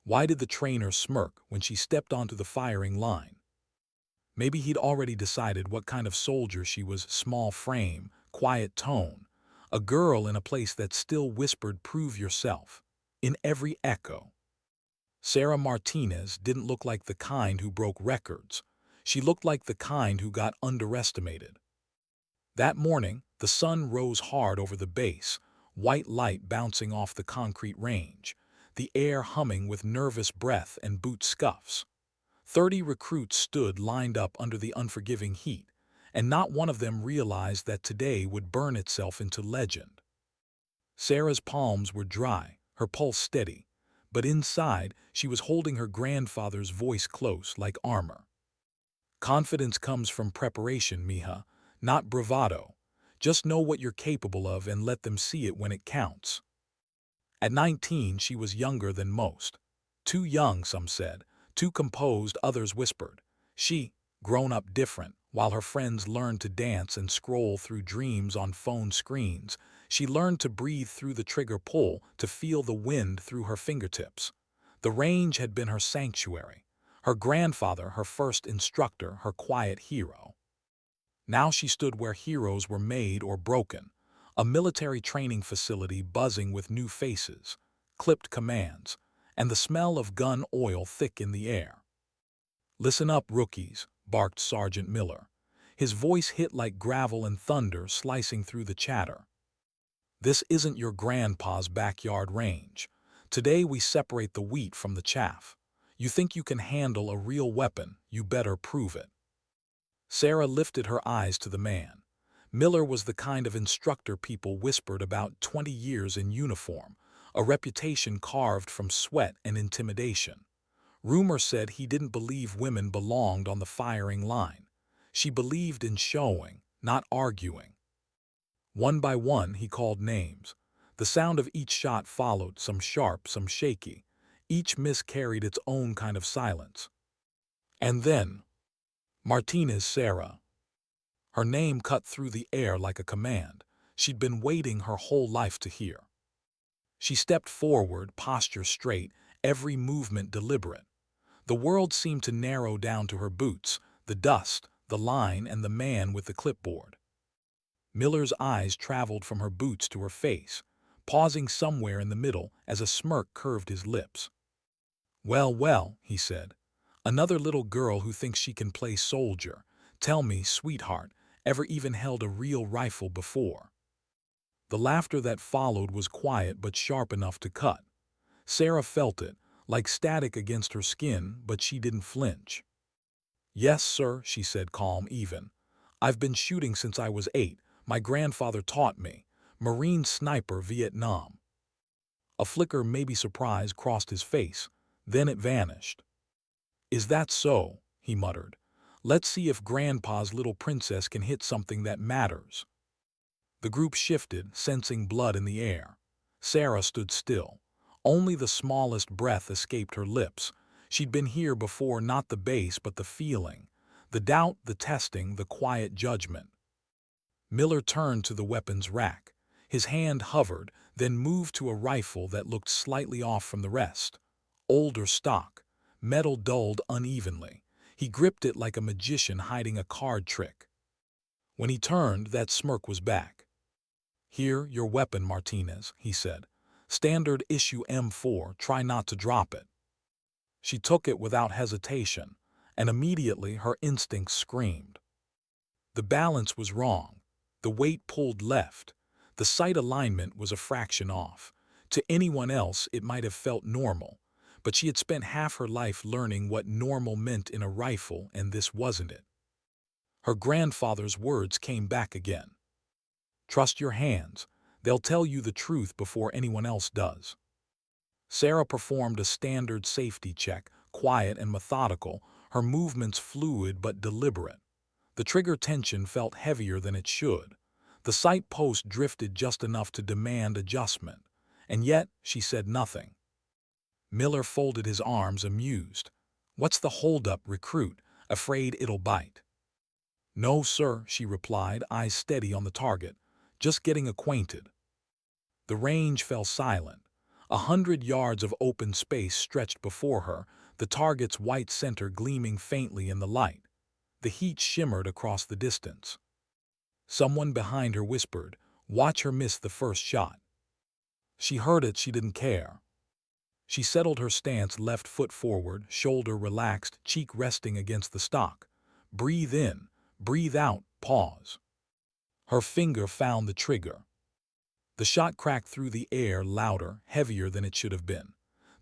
Why did the trainer smirk when she stepped onto the firing line? Maybe he'd already decided what kind of soldier she was: small frame, quiet tone, a girl in a place that still whispered "prove yourself" in every echo. Sarah Martinez didn't look like the kind who broke records. She looked like the kind who got underestimated. That morning, the sun rose hard over the base, white light bouncing off the concrete range, the air humming with nervous breath and boot scuffs. 30 recruits stood lined up under the unforgiving heat, and not one of them realized that today would burn itself into legend. Sarah's palms were dry, her pulse steady, but inside she was holding her grandfather's voice close like armor. Confidence comes from preparation, miha, not bravado. Just know what you're capable of and let them see it when it counts. At 19, she was younger than most. Too young, some said. Too composed, others whispered. She, grown up different, while her friends learned to dance and scroll through dreams on phone screens, she learned to breathe through the trigger pull, to feel the wind through her fingertips. The range had been her sanctuary. Her grandfather, her first instructor, her quiet hero. Now she stood where heroes were made or broken, a military training facility buzzing with new faces, clipped commands, and the smell of gun oil thick in the air. "Listen up, rookies," barked Sergeant Miller. His voice hit like gravel and thunder slicing through the chatter. "This isn't your grandpa's backyard range. Today we separate the wheat from the chaff. You think you can handle a real weapon, you better prove it." Sarah lifted her eyes to the man. Miller was the kind of instructor people whispered about: 20 years in uniform, a reputation carved from sweat and intimidation. Rumor said he didn't believe women belonged on the firing line. She believed in showing, not arguing. One by one, he called names. The sound of each shot followed, some sharp, some shaky. Each miss carried its own kind of silence. And then, Martinez Sarah. Her name cut through the air like a command she'd been waiting her whole life to hear. She stepped forward, posture straight, every movement deliberate. The world seemed to narrow down to her boots, the dust, the line, and the man with the clipboard. Miller's eyes traveled from her boots to her face, pausing somewhere in the middle as a smirk curved his lips. "Well, well," he said, "another little girl who thinks she can play soldier. Tell me, sweetheart, ever even held a real rifle before?" The laughter that followed was quiet but sharp enough to cut. Sarah felt it, like static against her skin, but she didn't flinch. "Yes, sir," she said, calm, even. "I've been shooting since I was 8. My grandfather taught me. Marine sniper, Vietnam." A flicker, maybe surprise, crossed his face. Then it vanished. "Is that so?" he muttered. "Let's see if Grandpa's little princess can hit something that matters." The group shifted, sensing blood in the air. Sarah stood still. Only the smallest breath escaped her lips. She'd been here before, not the base, but the feeling. The doubt, the testing, the quiet judgment. Miller turned to the weapons rack. His hand hovered, then moved to a rifle that looked slightly off from the rest. Older stock, metal dulled unevenly. He gripped it like a magician hiding a card trick. When he turned, that smirk was back. "Here, your weapon, Martinez," he said. "Standard issue M4, try not to drop it." She took it without hesitation, and immediately her instincts screamed. The balance was wrong. The weight pulled left. The sight alignment was a fraction off. To anyone else, it might have felt normal, but she had spent half her life learning what normal meant in a rifle, and this wasn't it. Her grandfather's words came back again. "Trust your hands. They'll tell you the truth before anyone else does." Sarah performed a standard safety check, quiet and methodical, her movements fluid but deliberate. The trigger tension felt heavier than it should. The sight post drifted just enough to demand adjustment, and yet she said nothing. Miller folded his arms, amused. "What's the holdup, recruit? Afraid it'll bite?" "No, sir," she replied, eyes steady on the target. "Just getting acquainted." The range fell silent. 100 yards of open space stretched before her, the target's white center gleaming faintly in the light. The heat shimmered across the distance. Someone behind her whispered, "Watch her miss the first shot." She heard it, she didn't care. She settled her stance, left foot forward, shoulder relaxed, cheek resting against the stock. Breathe in, breathe out, pause. Her finger found the trigger. The shot cracked through the air, louder, heavier than it should have been.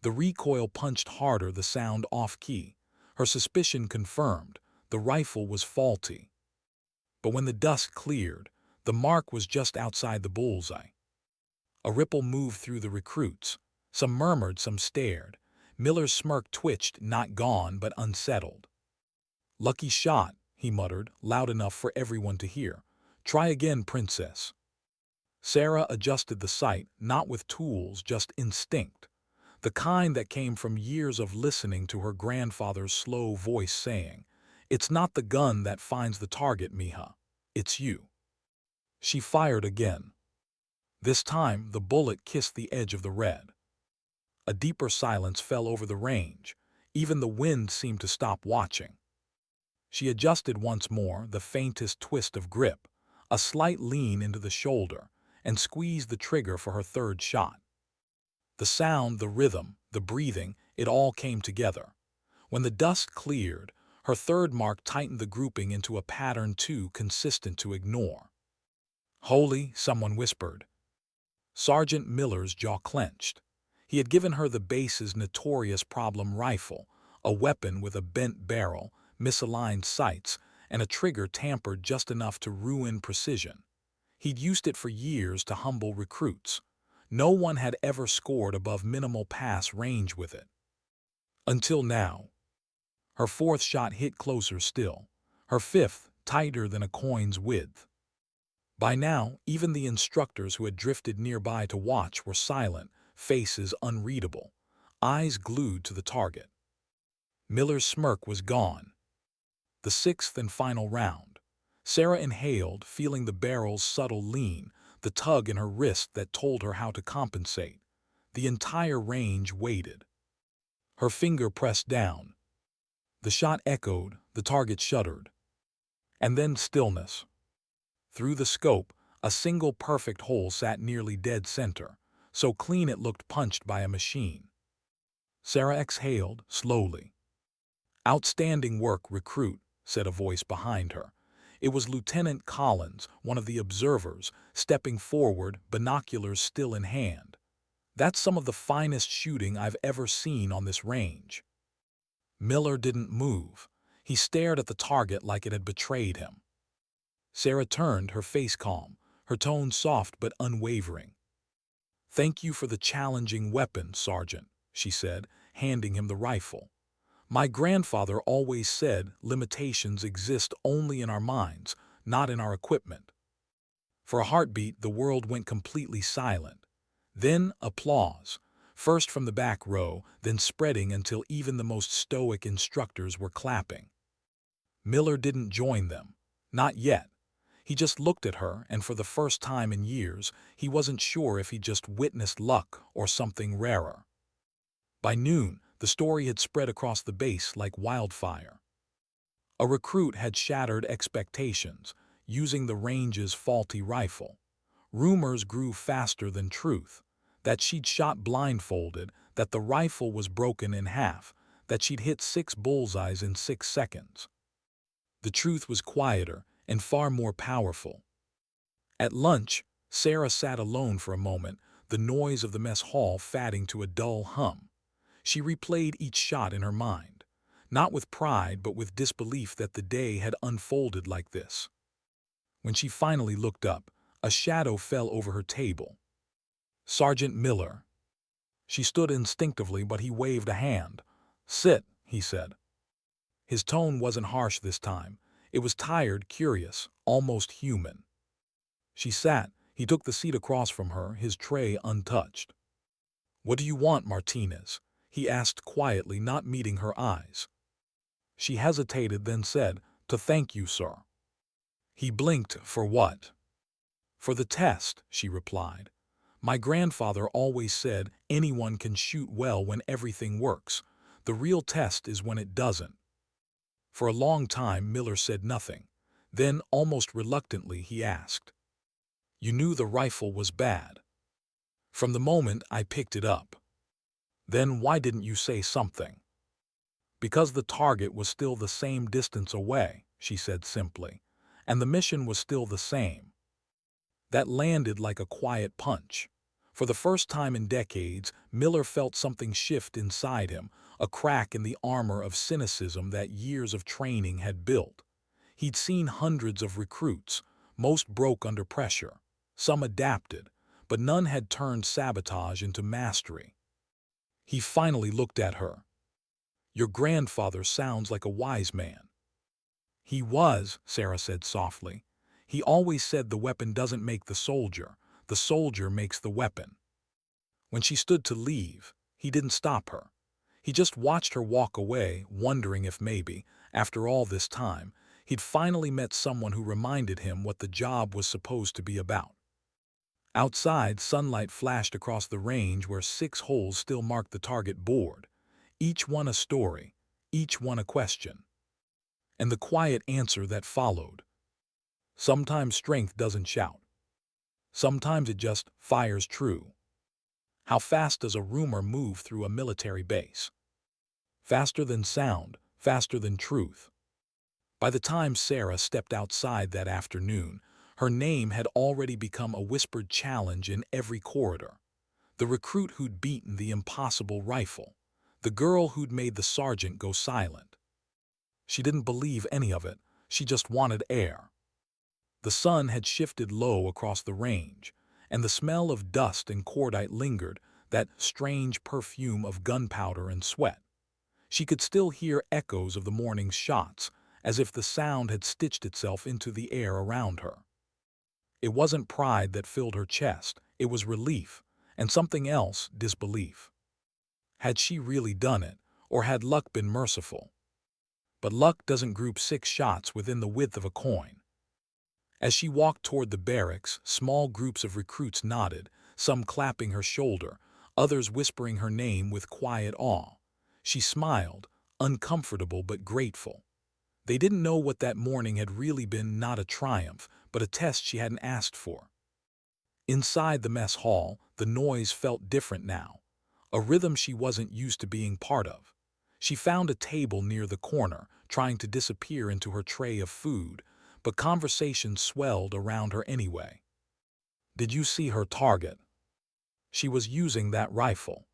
The recoil punched harder, the sound off-key. Her suspicion confirmed. The rifle was faulty. But when the dust cleared, the mark was just outside the bullseye. A ripple moved through the recruits. Some murmured, some stared. Miller's smirk twitched, not gone, but unsettled. "Lucky shot," he muttered, loud enough for everyone to hear. "Try again, princess." Sarah adjusted the sight, not with tools, just instinct. The kind that came from years of listening to her grandfather's slow voice saying, "It's not the gun that finds the target, miha. It's you." She fired again. This time, the bullet kissed the edge of the red. A deeper silence fell over the range. Even the wind seemed to stop watching. She adjusted once more, the faintest twist of grip, a slight lean into the shoulder, and squeezed the trigger for her third shot. The sound, the rhythm, the breathing, it all came together. When the dust cleared, her third mark tightened the grouping into a pattern too consistent to ignore. "Holy," someone whispered. Sergeant Miller's jaw clenched. He had given her the base's notorious problem rifle, a weapon with a bent barrel, misaligned sights, and a trigger tampered just enough to ruin precision. He'd used it for years to humble recruits. No one had ever scored above minimal pass range with it. Until now. Her fourth shot hit closer still. Her fifth, tighter than a coin's width. By now, even the instructors who had drifted nearby to watch were silent, faces unreadable, eyes glued to the target. Miller's smirk was gone. The sixth and final round. Sarah inhaled, feeling the barrel's subtle lean, the tug in her wrist that told her how to compensate. The entire range waited. Her finger pressed down. The shot echoed, the target shuddered. And then stillness. Through the scope, a single perfect hole sat nearly dead center, so clean it looked punched by a machine. Sarah exhaled, slowly. "Outstanding work, recruit," said a voice behind her. It was Lieutenant Collins, one of the observers, stepping forward, binoculars still in hand. "That's some of the finest shooting I've ever seen on this range." Miller didn't move. He stared at the target like it had betrayed him. Sarah turned, her face calm, her tone soft but unwavering. "Thank you for the challenging weapon, Sergeant," she said, handing him the rifle. "My grandfather always said limitations exist only in our minds, not in our equipment." For a heartbeat, the world went completely silent. Then applause, first from the back row, then spreading until even the most stoic instructors were clapping. Miller didn't join them. Not yet. He just looked at her, and for the first time in years, he wasn't sure if he'd just witnessed luck or something rarer. By noon, the story had spread across the base like wildfire. A recruit had shattered expectations, using the range's faulty rifle. Rumors grew faster than truth, that she'd shot blindfolded, that the rifle was broken in half, that she'd hit 6 bullseyes in 6 seconds. The truth was quieter and far more powerful. At lunch, Sarah sat alone for a moment, the noise of the mess hall fading to a dull hum. She replayed each shot in her mind, not with pride but with disbelief that the day had unfolded like this. When she finally looked up, a shadow fell over her table. Sergeant Miller. She stood instinctively, but he waved a hand. "Sit," he said. His tone wasn't harsh this time. It was tired, curious, almost human. She sat. He took the seat across from her, his tray untouched. "What do you want, Martinez?" he asked quietly, not meeting her eyes. She hesitated, then said, "To thank you, sir." He blinked. "For what?" "For the test," she replied. My grandfather always said anyone can shoot well when everything works. The real test is when it doesn't. For a long time, Miller said nothing. Then, almost reluctantly, he asked, "You knew the rifle was bad?" "From the moment I picked it up." "Then why didn't you say something?" "Because the target was still the same distance away," she said simply, "and the mission was still the same." That landed like a quiet punch. For the first time in decades, Miller felt something shift inside him, a crack in the armor of cynicism that years of training had built. He'd seen hundreds of recruits. Most broke under pressure. Some adapted, but none had turned sabotage into mastery. He finally looked at her. "Your grandfather sounds like a wise man." "He was," Sarah said softly. "He always said the weapon doesn't make the soldier makes the weapon." When she stood to leave, he didn't stop her. He just watched her walk away, wondering if maybe, after all this time, he'd finally met someone who reminded him what the job was supposed to be about. Outside, sunlight flashed across the range where 6 holes still marked the target board, each one a story, each one a question. And the quiet answer that followed. Sometimes strength doesn't shout. Sometimes it just fires true. How fast does a rumor move through a military base? Faster than sound, faster than truth. By the time Sarah stepped outside that afternoon, her name had already become a whispered challenge in every corridor. The recruit who'd beaten the impossible rifle. The girl who'd made the sergeant go silent. She didn't believe any of it. She just wanted air. The sun had shifted low across the range, and the smell of dust and cordite lingered, that strange perfume of gunpowder and sweat. She could still hear echoes of the morning's shots, as if the sound had stitched itself into the air around her. It wasn't pride that filled her chest, it was relief, and something else, disbelief. Had she really done it, or had luck been merciful? But luck doesn't group 6 shots within the width of a coin. As she walked toward the barracks, small groups of recruits nodded, some clapping her shoulder, others whispering her name with quiet awe. She smiled, uncomfortable but grateful. They didn't know what that morning had really been, not a triumph, but a test she hadn't asked for. Inside the mess hall, the noise felt different now, a rhythm she wasn't used to being part of. She found a table near the corner, trying to disappear into her tray of food, but conversation swelled around her anyway. "Did you see her target? She was using that rifle.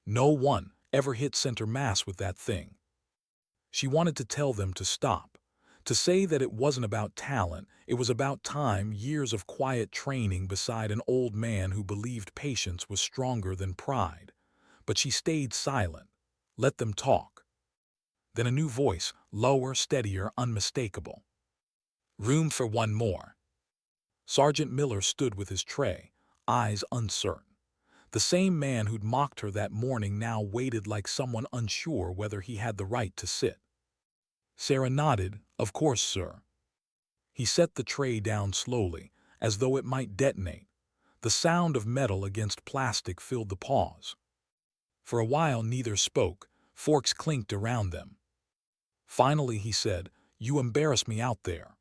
No one ever hit center mass with that thing." She wanted to tell them to stop, to say that it wasn't about talent, it was about time, years of quiet training beside an old man who believed patience was stronger than pride. But she stayed silent, let them talk. Then a new voice, lower, steadier, unmistakable. "Room for one more." Sergeant Miller stood with his tray, eyes uncertain. The same man who'd mocked her that morning now waited like someone unsure whether he had the right to sit. Sarah nodded, "Of course, sir." He set the tray down slowly, as though it might detonate. The sound of metal against plastic filled the pause. For a while neither spoke, forks clinked around them. Finally he said, "You embarrass me out there."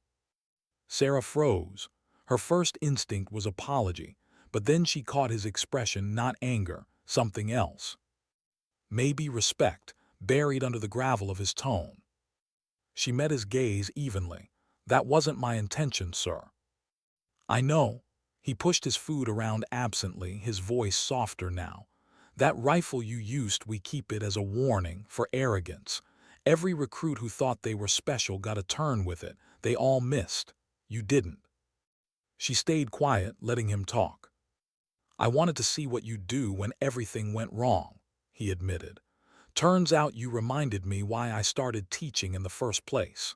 Sarah froze. Her first instinct was apology, but then she caught his expression, not anger, something else. Maybe respect, buried under the gravel of his tone. She met his gaze evenly. "That wasn't my intention, sir." "I know." He pushed his food around absently, his voice softer now. "That rifle you used, we keep it as a warning for arrogance. Every recruit who thought they were special got a turn with it. They all missed. You didn't." She stayed quiet, letting him talk. "I wanted to see what you'd do when everything went wrong," he admitted. "Turns out you reminded me why I started teaching in the first place."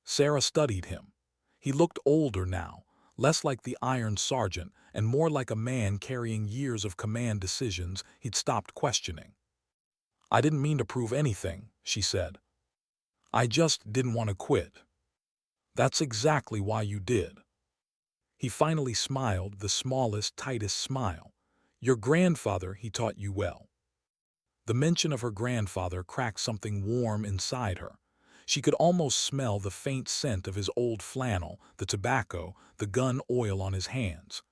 Sarah studied him. He looked older now, less like the Iron Sergeant and more like a man carrying years of command decisions he'd stopped questioning. "I didn't mean to prove anything," she said. "I just didn't want to quit." "That's exactly why you did." He finally smiled, the smallest, tightest smile. Your grandfather, he taught you well. The mention of her grandfather cracked something warm inside her. She could almost smell the faint scent of his old flannel, the tobacco, the gun oil on his hands.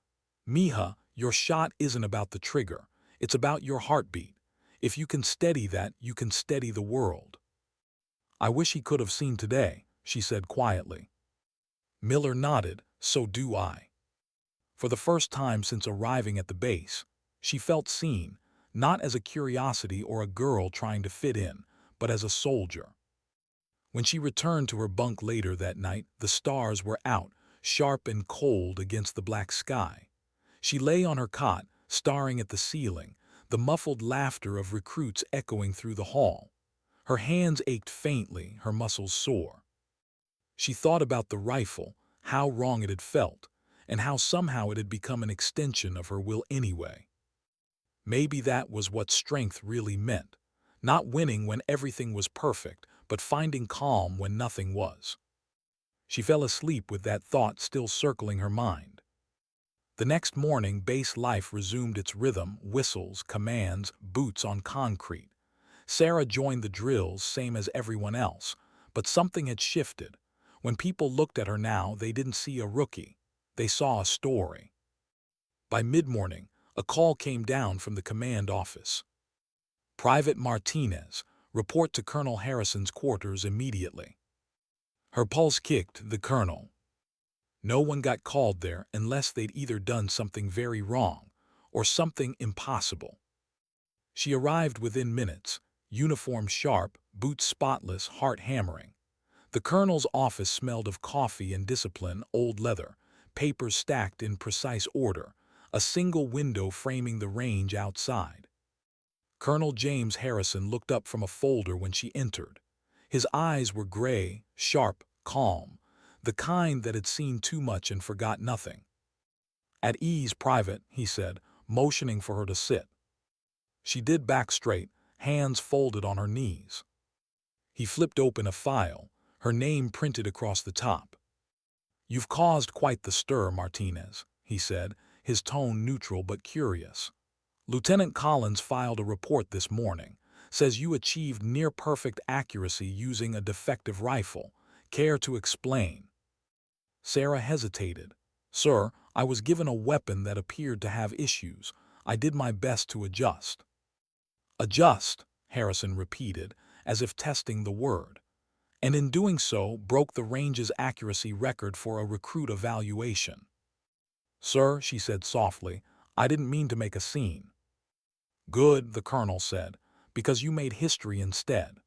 Miha, your shot isn't about the trigger. It's about your heartbeat. If you can steady that, you can steady the world. I wish he could have seen today, she said quietly. Miller nodded, so do I. For the first time since arriving at the base, she felt seen, not as a curiosity or a girl trying to fit in, but as a soldier. When she returned to her bunk later that night, the stars were out, sharp and cold against the black sky. She lay on her cot, staring at the ceiling, the muffled laughter of recruits echoing through the hall. Her hands ached faintly, her muscles sore. She thought about the rifle, how wrong it had felt, and how somehow it had become an extension of her will anyway. Maybe that was what strength really meant. Not winning when everything was perfect, but finding calm when nothing was. She fell asleep with that thought still circling her mind. The next morning, base life resumed its rhythm, whistles, commands, boots on concrete. Sarah joined the drills, same as everyone else, but something had shifted. When people looked at her now, they didn't see a rookie. They saw a story. By mid-morning, a call came down from the command office. Private Martinez, report to Colonel Harrison's quarters immediately. Her pulse kicked, the colonel. No one got called there unless they'd either done something very wrong or something impossible. She arrived within minutes, uniform sharp, boots spotless, heart hammering. The colonel's office smelled of coffee and discipline, old leather, papers stacked in precise order, a single window framing the range outside. Colonel James Harrison looked up from a folder when she entered. His eyes were gray, sharp, calm, the kind that had seen too much and forgot nothing. At ease, Private, he said, motioning for her to sit. She did back straight, hands folded on her knees. He flipped open a file, her name printed across the top. You've caused quite the stir, Martinez, he said, his tone neutral but curious. Lieutenant Collins filed a report this morning, says you achieved near-perfect accuracy using a defective rifle. Care to explain? Sarah hesitated. Sir, I was given a weapon that appeared to have issues. I did my best to adjust. Adjust, Harrison repeated, as if testing the word, and in doing so broke the range's accuracy record for a recruit evaluation. Sir, she said softly, I didn't mean to make a scene. Good, the colonel said, because you made history instead.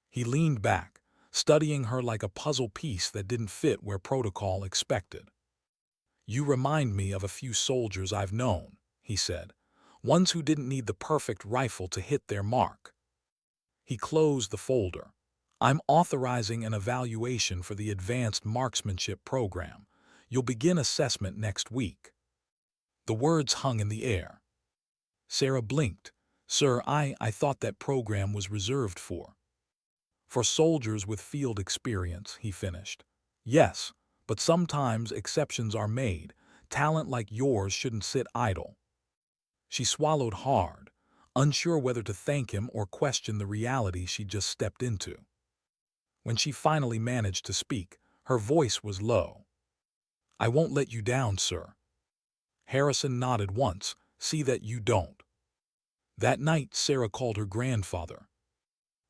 He leaned back, studying her like a puzzle piece that didn't fit where protocol expected. You remind me of a few soldiers I've known, he said, ones who didn't need the perfect rifle to hit their mark. He closed the folder. I'm authorizing an evaluation for the Advanced Marksmanship Program. You'll begin assessment next week. The words hung in the air. Sarah blinked. Sir, I thought that program was reserved for soldiers with field experience, he finished. Yes, but sometimes exceptions are made. Talent like yours shouldn't sit idle. She swallowed hard, unsure whether to thank him or question the reality she'd just stepped into. When she finally managed to speak, her voice was low. I won't let you down, sir. Harrison nodded once. See that you don't. That night, Sarah called her grandfather.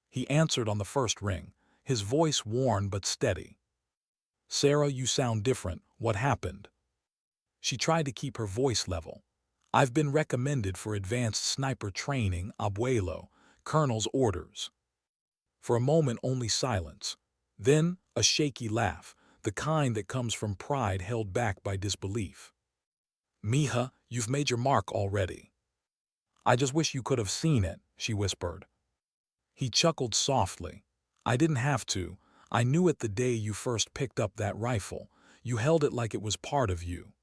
He answered on the first ring, his voice worn but steady. Sarah, you sound different. What happened? She tried to keep her voice level. I've been recommended for advanced sniper training, abuelo, colonel's orders. For a moment, only silence. Then, a shaky laugh, the kind that comes from pride held back by disbelief. Miha, you've made your mark already. I just wish you could have seen it, she whispered. He chuckled softly. I didn't have to. I knew it the day you first picked up that rifle. You held it like it was part of you.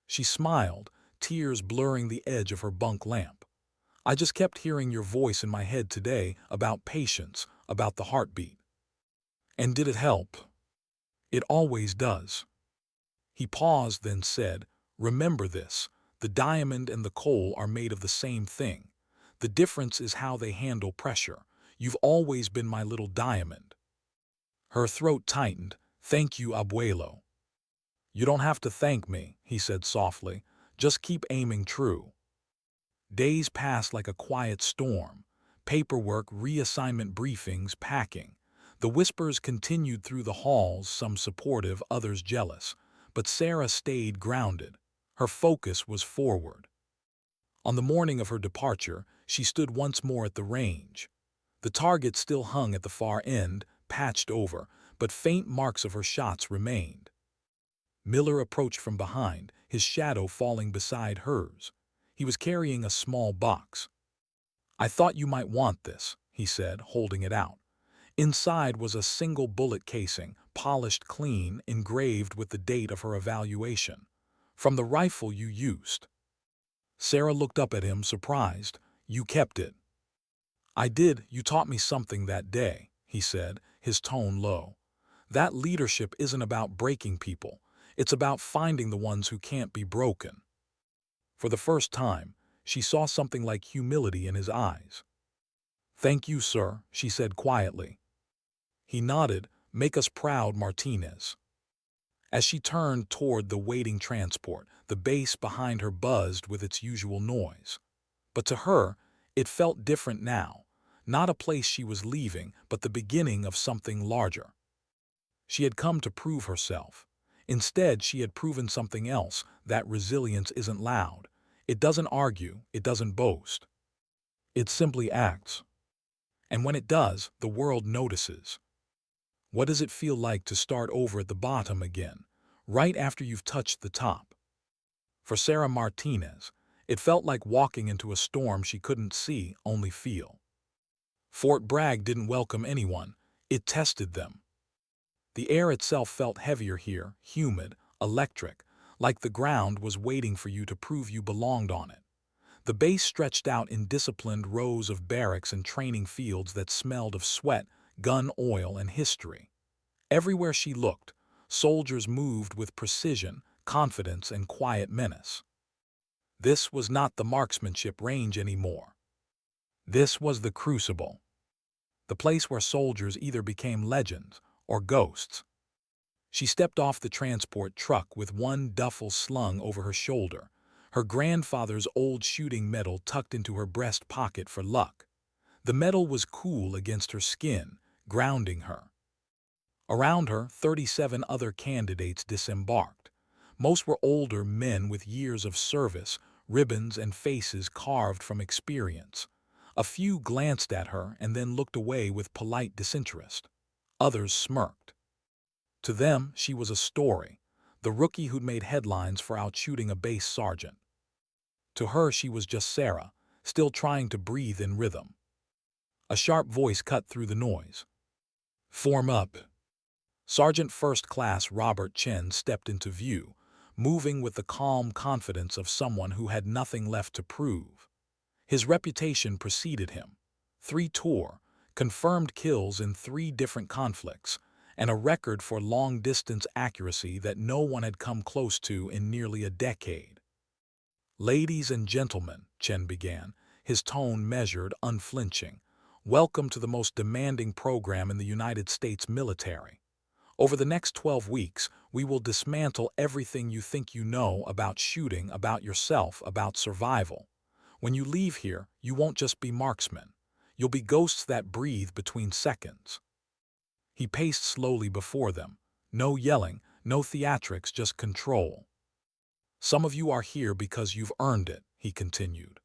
She smiled, tears blurring the edge of her bunk lamp. I just kept hearing your voice in my head today about patience, about the heartbeat. And did it help? It always does. He paused, then said, "Remember this. The diamond and the coal are made of the same thing. The difference is how they handle pressure. You've always been my little diamond." Her throat tightened. "Thank you, abuelo." "You don't have to thank me," he said softly. "Just keep aiming true." Days passed like a quiet storm. Paperwork, reassignment briefings, packing. The whispers continued through the halls, some supportive, others jealous. But Sarah stayed grounded. Her focus was forward. On the morning of her departure, she stood once more at the range. The target still hung at the far end, patched over, but faint marks of her shots remained. Miller approached from behind, his shadow falling beside hers. He was carrying a small box. "I thought you might want this," he said, holding it out. Inside was a single bullet casing, polished clean, engraved with the date of her evaluation. "From the rifle you used." Sarah looked up at him, surprised. "You kept it." "I did. You taught me something that day," he said, his tone low. "That leadership isn't about breaking people. It's about finding the ones who can't be broken." For the first time, she saw something like humility in his eyes. "Thank you, sir," she said quietly. He nodded. "Make us proud, Martinez." As she turned toward the waiting transport, the bass behind her buzzed with its usual noise. But to her, it felt different now. Not a place she was leaving, but the beginning of something larger. She had come to prove herself. Instead, she had proven something else, that resilience isn't loud. It doesn't argue, it doesn't boast. It simply acts. And when it does, the world notices. What does it feel like to start over at the bottom again, right after you've touched the top? For Sarah Martinez, it felt like walking into a storm she couldn't see, only feel. Fort Bragg didn't welcome anyone, it tested them. The air itself felt heavier here, humid, electric, like the ground was waiting for you to prove you belonged on it. The base stretched out in disciplined rows of barracks and training fields that smelled of sweat, gun oil, and history. Everywhere she looked, soldiers moved with precision, confidence, and quiet menace. This was not the marksmanship range anymore. This was the crucible. The place where soldiers either became legends or ghosts. She stepped off the transport truck with one duffel slung over her shoulder, her grandfather's old shooting medal tucked into her breast pocket for luck. The medal was cool against her skin, grounding her. Around her, 37 other candidates disembarked. Most were older men with years of service, ribbons and faces carved from experience. A few glanced at her and then looked away with polite disinterest. Others smirked. To them, she was a story, the rookie who'd made headlines for outshooting a base sergeant. To her, she was just Sarah, still trying to breathe in rhythm. A sharp voice cut through the noise. "Form up." Sergeant First Class Robert Chen stepped into view, moving with the calm confidence of someone who had nothing left to prove. His reputation preceded him. 3 tour, confirmed kills in 3 different conflicts, and a record for long-distance accuracy that no one had come close to in nearly a decade. "Ladies and gentlemen," Chen began, his tone measured, unflinching, "welcome to the most demanding program in the United States military. Over the next 12 weeks, we will dismantle everything you think you know about shooting, about yourself, about survival. When you leave here, you won't just be marksmen. You'll be ghosts that breathe between seconds." He paced slowly before them. No yelling, no theatrics, just control. "Some of you are here because you've earned it," he continued.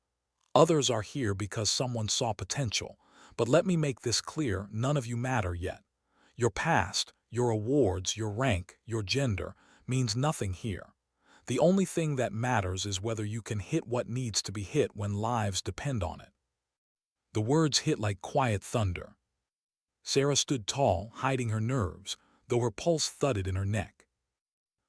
"Others are here because someone saw potential. But let me make this clear, none of you matter yet. Your past, your awards, your rank, your gender, means nothing here. The only thing that matters is whether you can hit what needs to be hit when lives depend on it." The words hit like quiet thunder. Sarah stood tall, hiding her nerves, though her pulse thudded in her neck.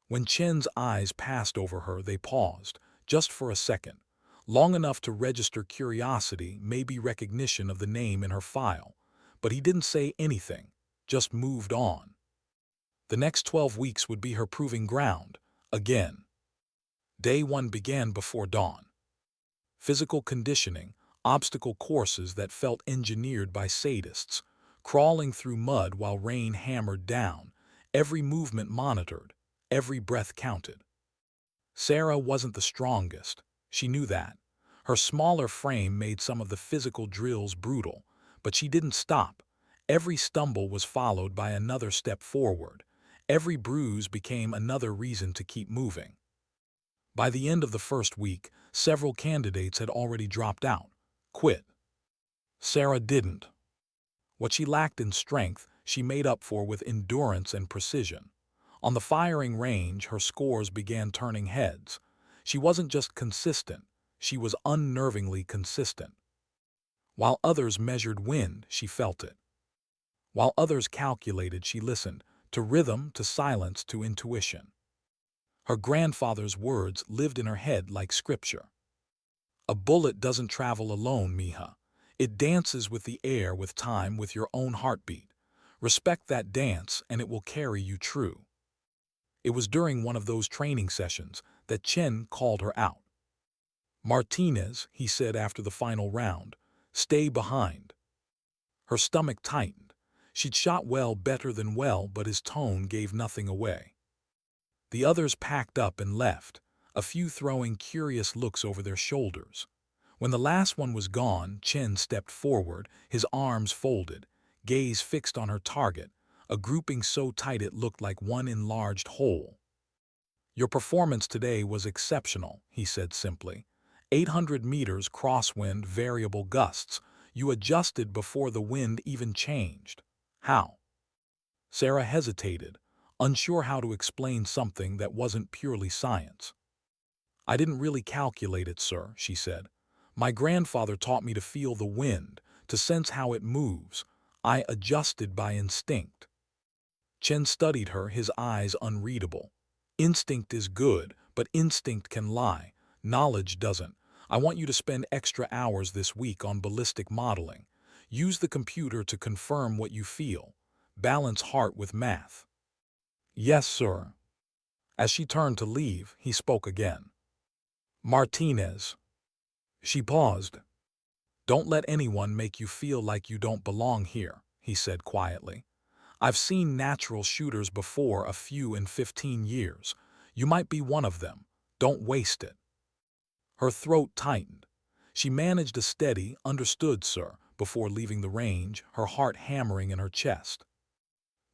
When Chen's eyes passed over her, they paused, just for a second, long enough to register curiosity, maybe recognition of the name in her file. But he didn't say anything, just moved on. The next 12 weeks would be her proving ground, Again. Day 1 began before dawn. Physical conditioning, obstacle courses that felt engineered by sadists, crawling through mud while rain hammered down, every movement monitored, every breath counted. Sarah wasn't the strongest. She knew that. Her smaller frame made some of the physical drills brutal, but she didn't stop. Every stumble was followed by another step forward. Every bruise became another reason to keep moving. By the end of the first week, several candidates had already dropped out, quit. Sarah didn't. What she lacked in strength, she made up for with endurance and precision. On the firing range, her scores began turning heads. She wasn't just consistent, she was unnervingly consistent. While others measured wind, she felt it. While others calculated, she listened, to rhythm, to silence, to intuition. Her grandfather's words lived in her head like scripture. A bullet doesn't travel alone, miha. It dances with the air, with time, with your own heartbeat. Respect that dance, and it will carry you true. It was during one of those training sessions that Chen called her out. Martinez, he said after the final round, stay behind. Her stomach tightened. She'd shot well, better than well, but his tone gave nothing away. The others packed up and left, a few throwing curious looks over their shoulders. When the last one was gone, Chen stepped forward, his arms folded, gaze fixed on her target, a grouping so tight it looked like one enlarged whole. Your performance today was exceptional, he said simply. 800 meters crosswind, variable gusts. You adjusted before the wind even changed. How? Sarah hesitated, unsure how to explain something that wasn't purely science. I didn't really calculate it, sir, she said. My grandfather taught me to feel the wind, to sense how it moves. I adjusted by instinct. Chen studied her, his eyes unreadable. Instinct is good, but instinct can lie. Knowledge doesn't. I want you to spend extra hours this week on ballistic modeling. Use the computer to confirm what you feel. Balance heart with math. Yes, sir. As she turned to leave, he spoke again. Martinez. She paused. Don't let anyone make you feel like you don't belong here, he said quietly. I've seen natural shooters before, a few in 15 years. You might be one of them. Don't waste it. Her throat tightened. She managed a steady, understood, sir, before leaving the range, her heart hammering in her chest.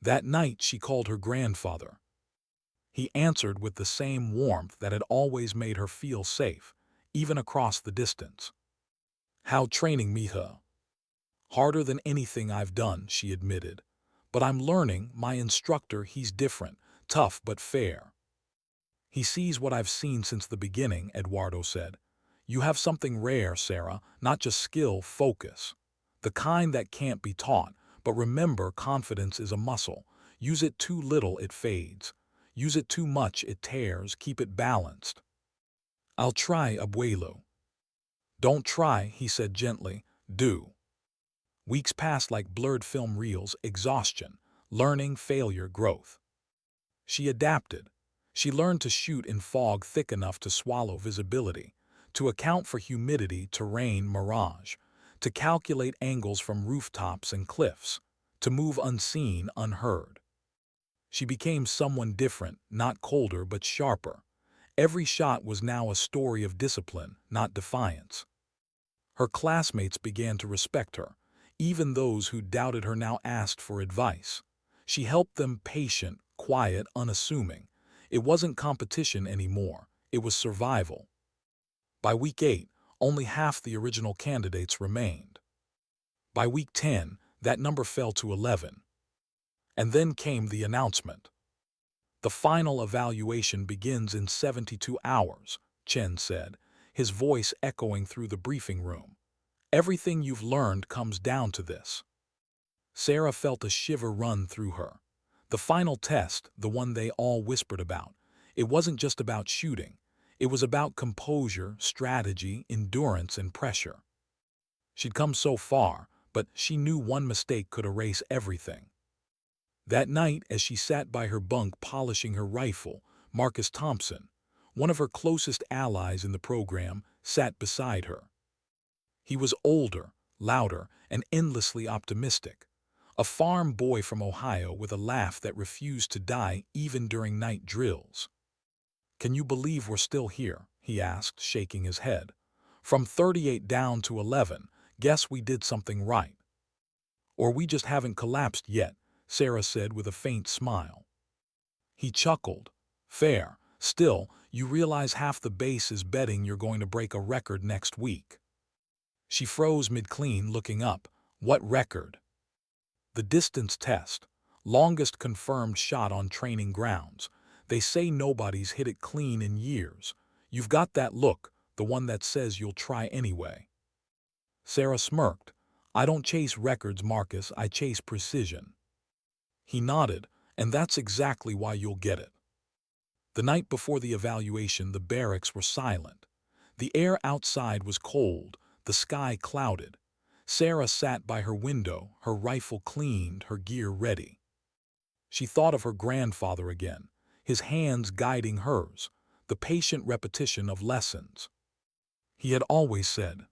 That night she called her grandfather. He answered with the same warmth that had always made her feel safe, even across the distance. How training, miha? Harder than anything I've done, she admitted. But I'm learning. My instructor, he's different, tough but fair. He sees what I've seen since the beginning, Eduardo said. You have something rare, Sarah, not just skill, focus. The kind that can't be taught, but remember, confidence is a muscle. Use it too little, it fades. Use it too much, it tears. Keep it balanced. I'll try, abuelo. Don't try, he said gently. Do. Weeks passed like blurred film reels, exhaustion, learning, failure, growth. She adapted. She learned to shoot in fog thick enough to swallow visibility, to account for humidity, terrain, mirage, to calculate angles from rooftops and cliffs, to move unseen, unheard. She became someone different, not colder but sharper. Every shot was now a story of discipline, not defiance. Her classmates began to respect her. Even those who doubted her now asked for advice. She helped them, patient, quiet, unassuming. It wasn't competition anymore. It was survival. By week 8, only half the original candidates remained. By week 10, that number fell to 11. And then came the announcement. The final evaluation begins in 72 hours, Chen said, his voice echoing through the briefing room. Everything you've learned comes down to this. Sarah felt a shiver run through her. The final test, the one they all whispered about, it wasn't just about shooting. It was about composure, strategy, endurance, and pressure. She'd come so far, but she knew one mistake could erase everything. That night, as she sat by her bunk polishing her rifle, Marcus Thompson, one of her closest allies in the program, sat beside her. He was older, louder, and endlessly optimistic. A farm boy from Ohio with a laugh that refused to die even during night drills. "Can you believe we're still here?" he asked, shaking his head. "From 38 down to 11, guess we did something right." "Or we just haven't collapsed yet," Sarah said with a faint smile. He chuckled. "Fair. Still, you realize half the base is betting you're going to break a record next week." She froze mid-clean, looking up. "What record?" "The distance test. Longest confirmed shot on training grounds. They say nobody's hit it clean in years. You've got that look, the one that says you'll try anyway." Sarah smirked. "I don't chase records, Marcus, I chase precision." He nodded, "And that's exactly why you'll get it." The night before the evaluation, the barracks were silent. The air outside was cold, the sky clouded. Sarah sat by her window, her rifle cleaned, her gear ready. She thought of her grandfather again, his hands guiding hers, the patient repetition of lessons. He had always said,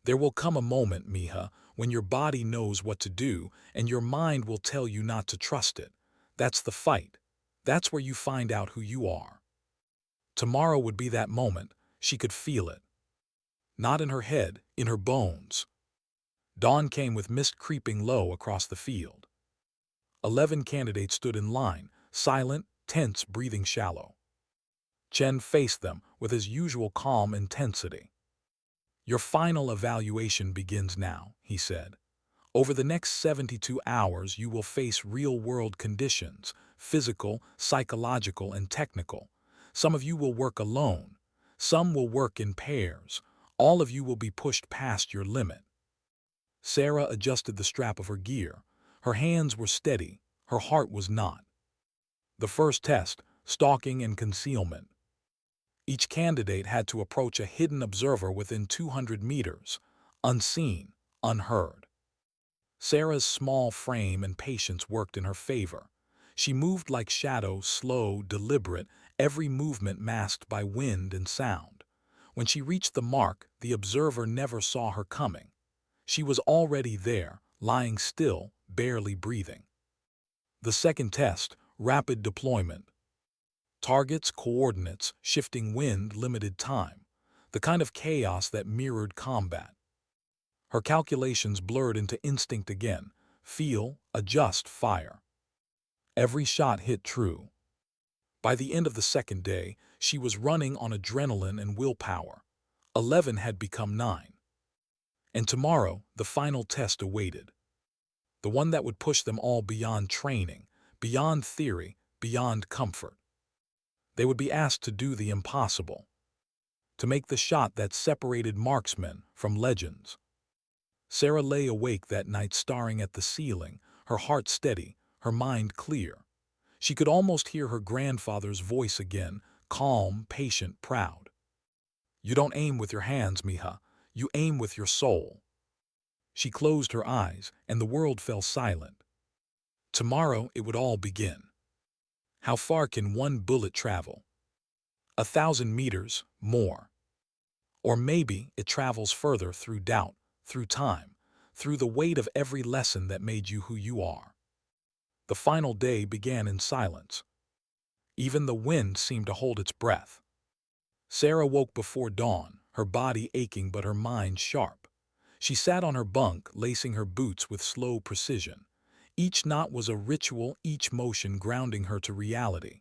"There will come a moment, Miha, when your body knows what to do and your mind will tell you not to trust it. That's the fight. That's where you find out who you are." Tomorrow would be that moment. She could feel it. Not in her head, in her bones. Dawn came with mist creeping low across the field. 11 candidates stood in line, silent, tense, breathing shallow. Chen faced them with his usual calm intensity. "Your final evaluation begins now," he said. "Over the next 72 hours you will face real-world conditions, physical, psychological, and technical. Some of you will work alone. Some will work in pairs. All of you will be pushed past your limit." Sarah adjusted the strap of her gear. Her hands were steady, her heart was not. The first test, stalking and concealment. Each candidate had to approach a hidden observer within 200 meters, unseen, unheard. Sarah's small frame and patience worked in her favor. She moved like shadow, slow, deliberate, every movement masked by wind and sound. When she reached the mark, the observer never saw her coming. She was already there, lying still, barely breathing. The second test, rapid deployment. Targets, coordinates, shifting wind, limited time. The kind of chaos that mirrored combat. Her calculations blurred into instinct again. Feel, adjust, fire. Every shot hit true. By the end of the second day, she was running on adrenaline and willpower. 11 had become 9. And tomorrow, the final test awaited. The one that would push them all beyond training, beyond theory, beyond comfort. They would be asked to do the impossible. To make the shot that separated marksmen from legends. Sarah lay awake that night staring at the ceiling, her heart steady, her mind clear. She could almost hear her grandfather's voice again, calm, patient, proud. "You don't aim with your hands, Miha. You aim with your soul." She closed her eyes, and the world fell silent. Tomorrow it would all begin. How far can one bullet travel? 1,000 meters, more. Or maybe it travels further through doubt, through time, through the weight of every lesson that made you who you are. The final day began in silence. Even the wind seemed to hold its breath. Sarah woke before dawn, her body aching but her mind sharp. She sat on her bunk, lacing her boots with slow precision. Each knot was a ritual, each motion grounding her to reality.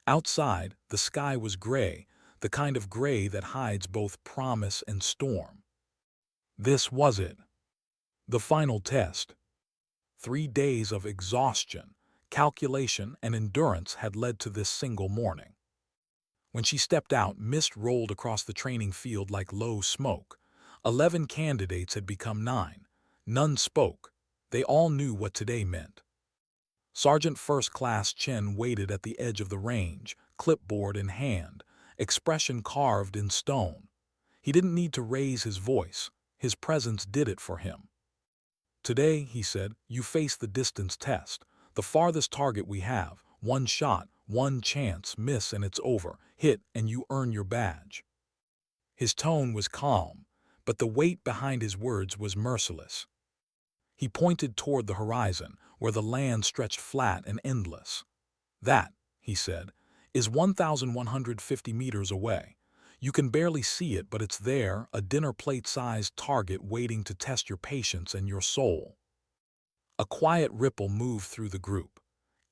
Outside, the sky was gray, the kind of gray that hides both promise and storm. This was it. The final test. 3 days of exhaustion, calculation, and endurance had led to this single morning. When she stepped out, mist rolled across the training field like low smoke. 11 candidates had become 9. None spoke. They all knew what today meant. Sergeant First Class Chen waited at the edge of the range, clipboard in hand, expression carved in stone. He didn't need to raise his voice. His presence did it for him. "Today," he said, "you face the distance test, the farthest target we have, one shot, One chance, miss and it's over. Hit and you earn your badge. His tone was calm, but the weight behind his words was merciless. He pointed toward the horizon, where the land stretched flat and endless. That, he said, is 1,150 meters away. You can barely see it, but it's there, a dinner plate-sized target waiting to test your patience and your soul. A quiet ripple moved through the group.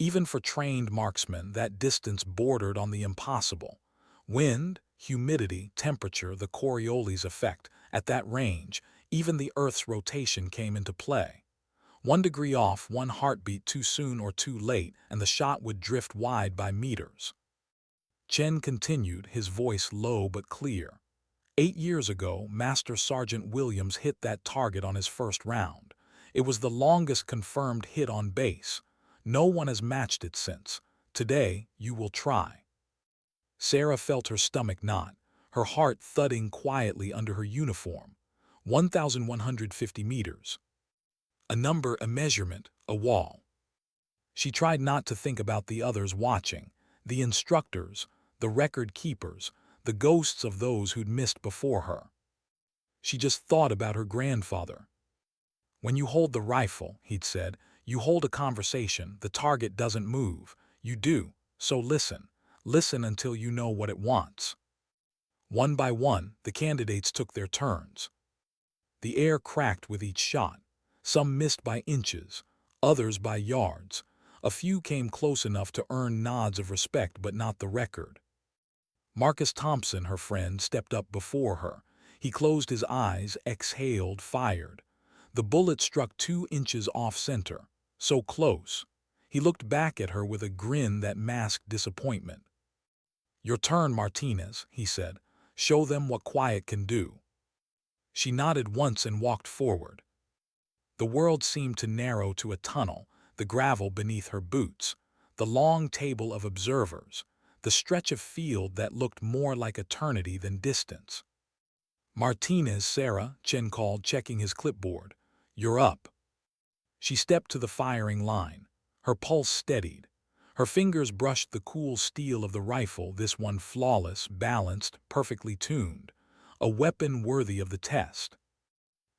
Even for trained marksmen, that distance bordered on the impossible. Wind, humidity, temperature, the Coriolis effect. At that range, even the Earth's rotation came into play. 1 degree off, one heartbeat too soon or too late, and the shot would drift wide by meters. Chen continued, his voice low but clear. 8 years ago, Master Sergeant Williams hit that target on his first round. It was the longest confirmed hit on base. No one has matched it since. Today, you will try. Sarah felt her stomach knot, her heart thudding quietly under her uniform. 1,150 meters. A number, a measurement, a wall. She tried not to think about the others watching, the instructors, the record keepers, the ghosts of those who'd missed before her. She just thought about her grandfather. When you hold the rifle, he'd said, you hold a conversation, the target doesn't move. You do, so listen. Listen until you know what it wants. One by one, the candidates took their turns. The air cracked with each shot. Some missed by inches, others by yards. A few came close enough to earn nods of respect but not the record. Marcus Thompson, her friend, stepped up before her. He closed his eyes, exhaled, fired. The bullet struck 2 inches off-center, so close. He looked back at her with a grin that masked disappointment. "Your turn, Martinez," he said. "Show them what quiet can do." She nodded once and walked forward. The world seemed to narrow to a tunnel, the gravel beneath her boots, the long table of observers, the stretch of field that looked more like eternity than distance. "Martinez, Sarah," Chen called, checking his clipboard. "You're up." She stepped to the firing line. Her pulse steadied. Her fingers brushed the cool steel of the rifle, this one flawless, balanced, perfectly tuned, a weapon worthy of the test.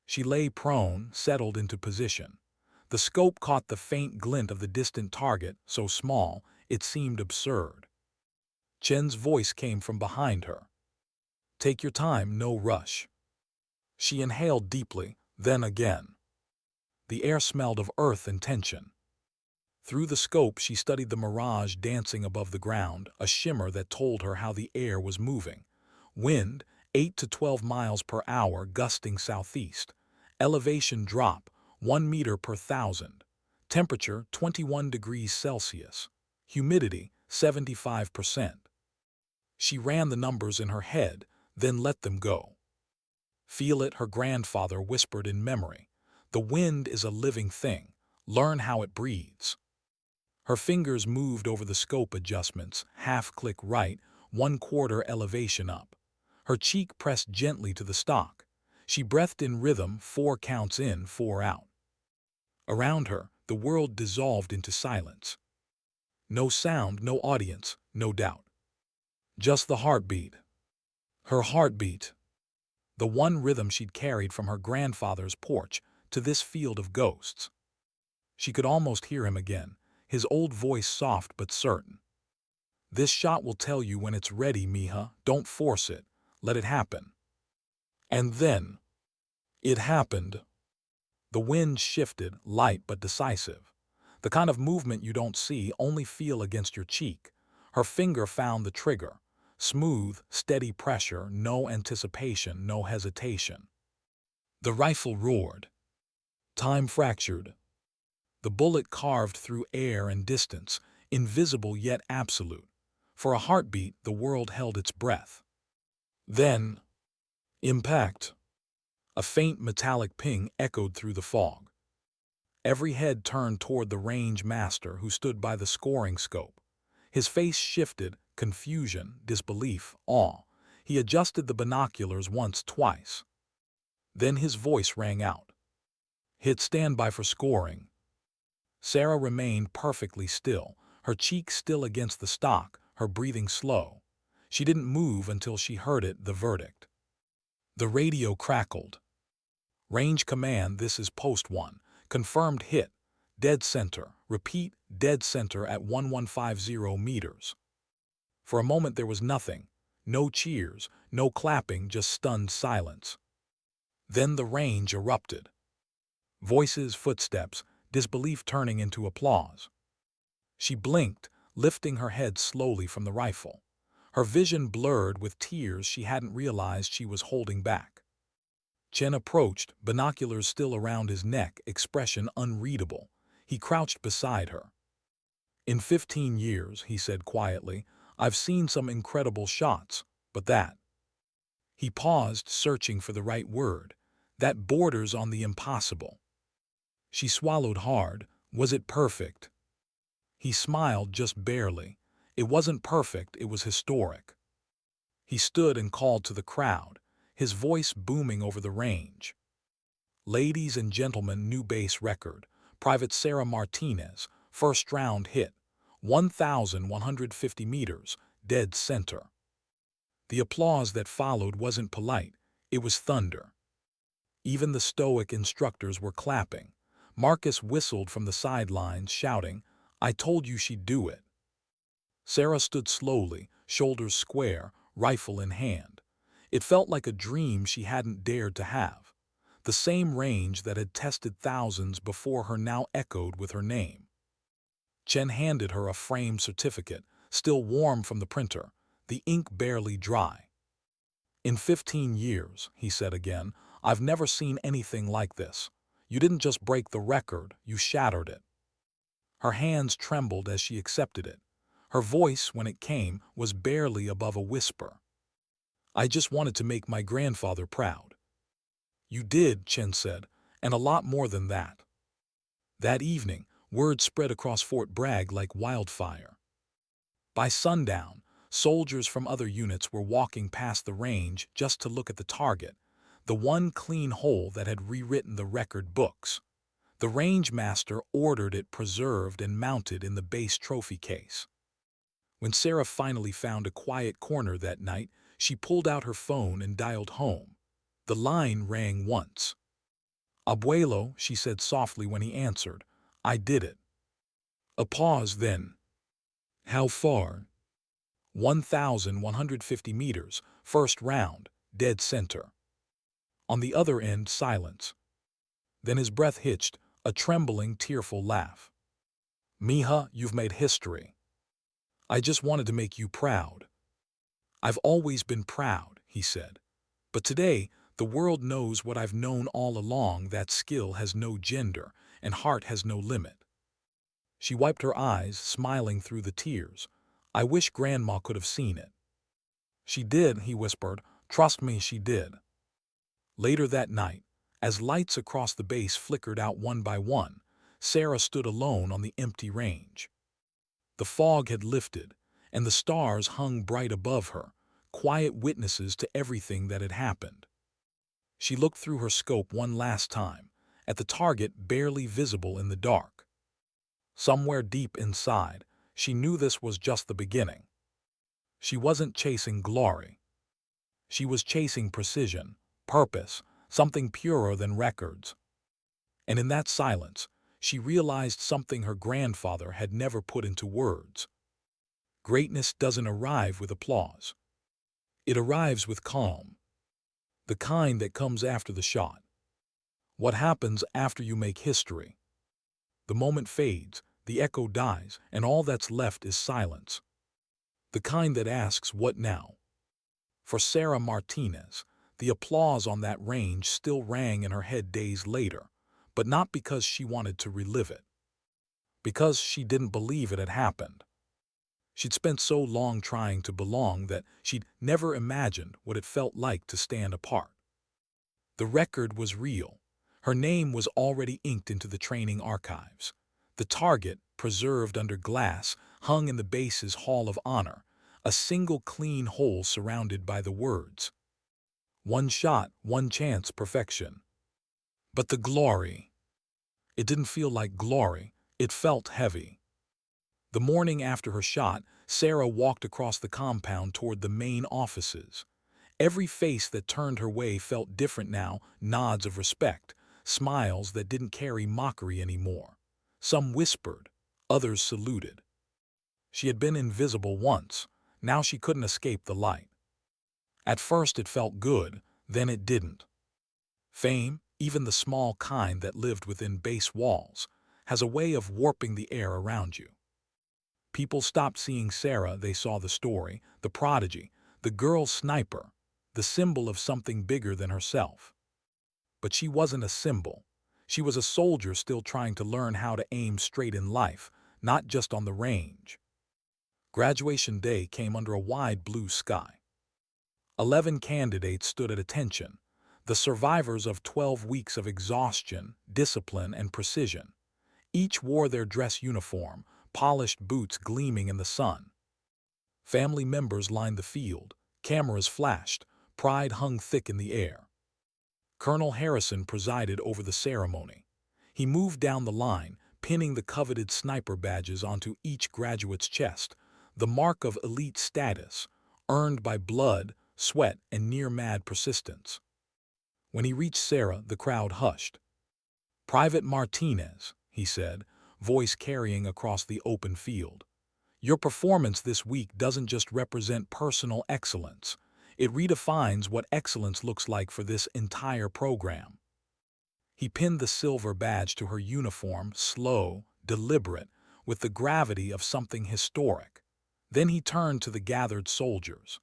She lay prone, settled into position. The scope caught the faint glint of the distant target, so small, it seemed absurd. Chen's voice came from behind her. "Take your time, no rush." She inhaled deeply, then again. The air smelled of earth and tension. Through the scope, she studied the mirage dancing above the ground, a shimmer that told her how the air was moving. Wind, 8 to 12 miles per hour, gusting southeast. Elevation drop, 1 meter per thousand. Temperature, 21 degrees Celsius. Humidity, 75%. She ran the numbers in her head, then let them go. "Feel it," her grandfather whispered in memory. "The wind is a living thing. Learn how it breathes." Her fingers moved over the scope adjustments, half-click right, 1/4 elevation up. Her cheek pressed gently to the stock. She breathed in rhythm, 4 counts in, 4 out. Around her, the world dissolved into silence. No sound, no audience, no doubt. Just the heartbeat. Her heartbeat. The one rhythm she'd carried from her grandfather's porch to this field of ghosts. She could almost hear him again, his old voice soft but certain. "This shot will tell you when it's ready, miha. Don't force it. Let it happen." And then, it happened. The wind shifted, light but decisive. The kind of movement you don't see, only feel against your cheek. Her finger found the trigger. Smooth, steady pressure, no anticipation, no hesitation. The rifle roared. Time fractured. The bullet carved through air and distance, invisible yet absolute. For a heartbeat, the world held its breath. Then, impact. A faint metallic ping echoed through the fog. Every head turned toward the range master who stood by the scoring scope. His face shifted, confusion, disbelief, awe. He adjusted the binoculars once, twice. Then his voice rang out. "Hit standby for scoring." Sarah remained perfectly still, her cheek still against the stock, her breathing slow. She didn't move until she heard it, the verdict. The radio crackled. Range command, this is post 1. Confirmed hit. Dead center. Repeat, dead center at 1150 meters. For a moment there was nothing. No cheers, no clapping, just stunned silence. Then the range erupted. Voices, footsteps, disbelief turning into applause. She blinked, lifting her head slowly from the rifle. Her vision blurred with tears she hadn't realized she was holding back. Chen approached, binoculars still around his neck, expression unreadable. He crouched beside her. "In 15 years," he said quietly, "I've seen some incredible shots, but that—" He paused, searching for the right word. "That borders on the impossible." She swallowed hard. Was it perfect? He smiled, just barely. It wasn't perfect, it was historic. He stood and called to the crowd, his voice booming over the range. "Ladies and gentlemen, new base record. Private Sarah Martinez, first round hit. 1,150 meters, dead center." The applause that followed wasn't polite, it was thunder. Even the stoic instructors were clapping. Marcus whistled from the sidelines, shouting, "I told you she'd do it." Sarah stood slowly, shoulders square, rifle in hand. It felt like a dream she hadn't dared to have. The same range that had tested thousands before her now echoed with her name. Chen handed her a framed certificate, still warm from the printer, the ink barely dry. "In 15 years," he said again, "I've never seen anything like this. You didn't just break the record, you shattered it." Her hands trembled as she accepted it. Her voice, when it came, was barely above a whisper. "I just wanted to make my grandfather proud." "You did," Chen said, "and a lot more than that." That evening, word spread across Fort Bragg like wildfire. By sundown, soldiers from other units were walking past the range just to look at the target, the one clean hole that had rewritten the record books. The range master ordered it preserved and mounted in the base trophy case. When Sarah finally found a quiet corner that night, she pulled out her phone and dialed home. The line rang once. "Abuelo," she said softly when he answered, "I did it." A pause, then. "How far?" 1,150 meters, first round, dead center." On the other end, silence. Then his breath hitched, a trembling, tearful laugh. "Miha, you've made history. I just wanted to make you proud." "I've always been proud," he said. "But today, the world knows what I've known all along, that skill has no gender and heart has no limit." She wiped her eyes, smiling through the tears. "I wish Grandma could have seen it." "She did," he whispered. "Trust me, she did." Later that night, as lights across the base flickered out one by one, Sarah stood alone on the empty range. The fog had lifted, and the stars hung bright above her, quiet witnesses to everything that had happened. She looked through her scope one last time, at the target barely visible in the dark. Somewhere deep inside, she knew this was just the beginning. She wasn't chasing glory. She was chasing precision, purpose, something purer than records. And in that silence, she realized something her grandfather had never put into words. Greatness doesn't arrive with applause. It arrives with calm. The kind that comes after the shot. What happens after you make history? The moment fades, the echo dies, and all that's left is silence. The kind that asks, "What now?" For Sarah Martinez, the applause on that range still rang in her head days later, but not because she wanted to relive it. Because she didn't believe it had happened. She'd spent so long trying to belong that she'd never imagined what it felt like to stand apart. The record was real. Her name was already inked into the training archives. The target, preserved under glass, hung in the base's Hall of Honor, a single clean hole surrounded by the words, "One shot, one chance, perfection." But the glory. It didn't feel like glory, it felt heavy. The morning after her shot, Sarah walked across the compound toward the main offices. Every face that turned her way felt different now, nods of respect, smiles that didn't carry mockery anymore. Some whispered, others saluted. She had been invisible once, now she couldn't escape the light. At first it felt good, then it didn't. Fame, even the small kind that lived within base walls, has a way of warping the air around you. People stopped seeing Sarah, they saw the story, the prodigy, the girl sniper, the symbol of something bigger than herself. But she wasn't a symbol. She was a soldier still trying to learn how to aim straight in life, not just on the range. Graduation day came under a wide blue sky. 11 candidates stood at attention, the survivors of 12 weeks of exhaustion, discipline, and precision. Each wore their dress uniform, polished boots gleaming in the sun. Family members lined the field, cameras flashed, pride hung thick in the air. Colonel Harrison presided over the ceremony. He moved down the line, pinning the coveted sniper badges onto each graduate's chest, the mark of elite status, earned by blood, sweat, and near-mad persistence. When he reached Sarah, the crowd hushed. "Private Martinez," he said, voice carrying across the open field. "Your performance this week doesn't just represent personal excellence. It redefines what excellence looks like for this entire program." He pinned the silver badge to her uniform, slow, deliberate, with the gravity of something historic. Then he turned to the gathered soldiers.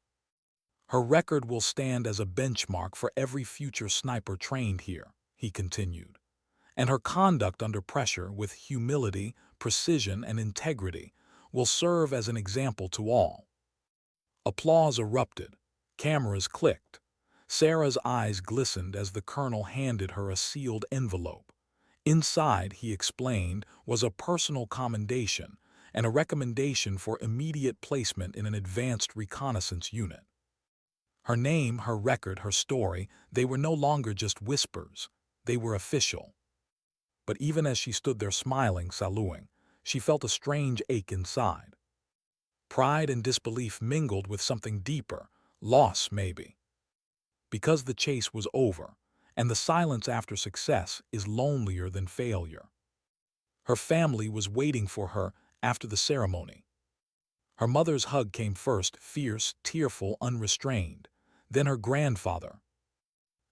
"Her record will stand as a benchmark for every future sniper trained here," he continued. "And her conduct under pressure with humility, precision, and integrity will serve as an example to all." Applause erupted. Cameras clicked. Sarah's eyes glistened as the colonel handed her a sealed envelope. Inside, he explained, was a personal commendation and a recommendation for immediate placement in an advanced reconnaissance unit. Her name, her record, her story, they were no longer just whispers. They were official. But even as she stood there smiling, saluting, she felt a strange ache inside. Pride and disbelief mingled with something deeper, loss maybe. Because the chase was over, and the silence after success is lonelier than failure. Her family was waiting for her after the ceremony. Her mother's hug came first, fierce, tearful, unrestrained. Then her grandfather.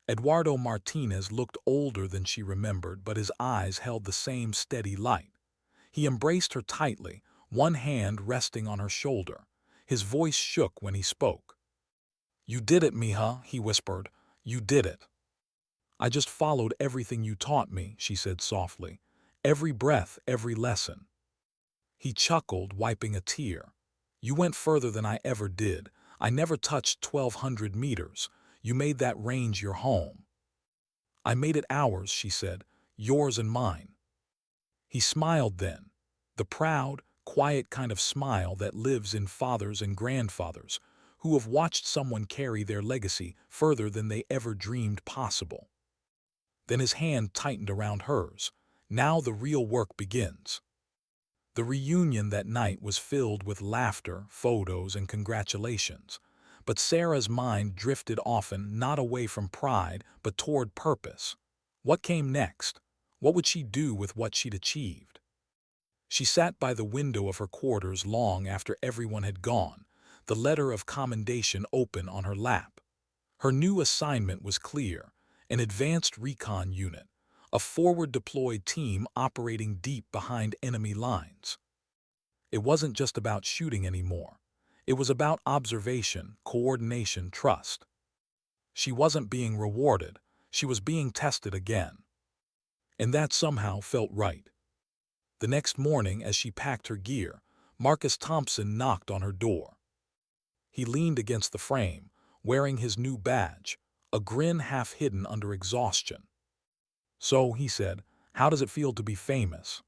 Eduardo Martinez looked older than she remembered, but his eyes held the same steady light. He embraced her tightly, one hand resting on her shoulder. His voice shook when he spoke. "You did it, miha," he whispered. "You did it." "I just followed everything you taught me," she said softly. "Every breath, every lesson." He chuckled, wiping a tear. "You went further than I ever did. I never touched 1,200 meters. You made that range your home." "I made it ours," she said, "yours and mine." He smiled then, the proud, quiet kind of smile that lives in fathers and grandfathers who have watched someone carry their legacy further than they ever dreamed possible. Then his hand tightened around hers. "Now the real work begins." The reunion that night was filled with laughter, photos, and congratulations. But Sarah's mind drifted often not away from pride, but toward purpose. What came next? What would she do with what she'd achieved? She sat by the window of her quarters long after everyone had gone, the letter of commendation open on her lap. Her new assignment was clear: an advanced recon unit, a forward-deployed team operating deep behind enemy lines. It wasn't just about shooting anymore. It was about observation, coordination, trust. She wasn't being rewarded. She was being tested again. And that somehow felt right. The next morning, as she packed her gear, Marcus Thompson knocked on her door. He leaned against the frame, wearing his new badge, a grin half hidden under exhaustion. "So," he said, "how does it feel to be famous?"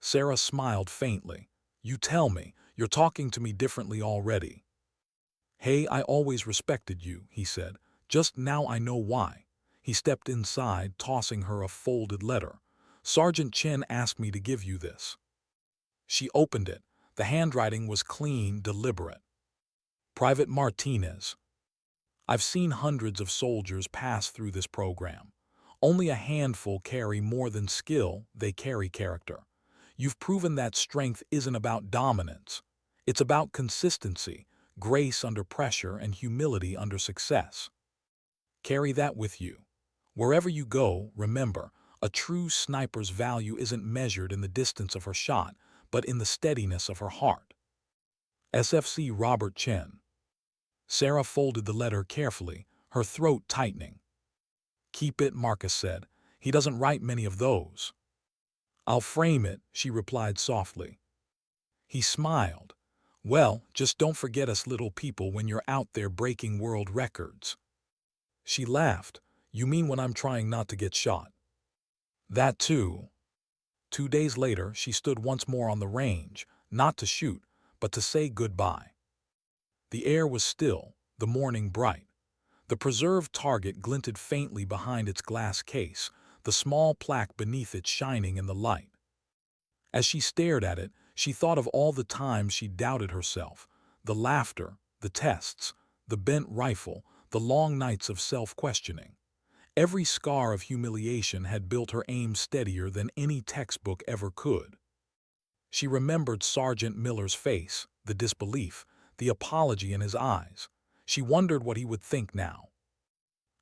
Sarah smiled faintly. "You tell me, you're talking to me differently already." "Hey, I always respected you," he said. "Just now I know why." He stepped inside, tossing her a folded letter. "Sergeant Chen asked me to give you this." She opened it, The handwriting was clean, deliberate. Private Martinez. I've seen hundreds of soldiers pass through this program. Only a handful carry more than skill, they carry character. You've proven that strength isn't about dominance. It's about consistency, grace under pressure, and humility under success. Carry that with you. Wherever you go, remember, a true sniper's value isn't measured in the distance of her shot, but in the steadiness of her heart. SFC Robert Chen. Sarah folded the letter carefully, her throat tightening. "Keep it," Marcus said. "He doesn't write many of those." "I'll frame it," she replied softly. He smiled. "Well, just don't forget us little people when you're out there breaking world records." She laughed. "You mean when I'm trying not to get shot?" "That too." 2 days later, she stood once more on the range, not to shoot, but to say goodbye. The air was still, the morning bright. The preserved target glinted faintly behind its glass case, the small plaque beneath it shining in the light. As she stared at it, she thought of all the times she doubted herself, the laughter, the tests, the bent rifle, the long nights of self-questioning. Every scar of humiliation had built her aim steadier than any textbook ever could. She remembered Sergeant Miller's face, the disbelief, the apology in his eyes. She wondered what he would think now.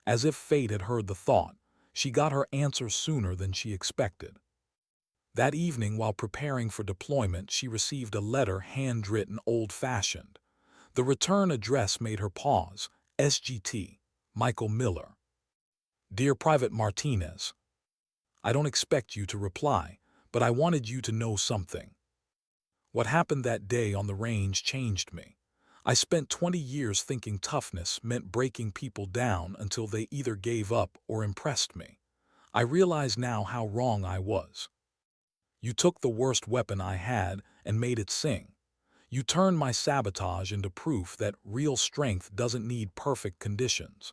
As if fate had heard the thought, she got her answer sooner than she expected. That evening, while preparing for deployment, she received a letter handwritten old-fashioned. The return address made her pause. SGT, Michael Miller. Dear Private Martinez, I don't expect you to reply, but I wanted you to know something. What happened that day on the range changed me. I spent 20 years thinking toughness meant breaking people down until they either gave up or impressed me. I realize now how wrong I was. You took the worst weapon I had and made it sing. You turned my sabotage into proof that real strength doesn't need perfect conditions.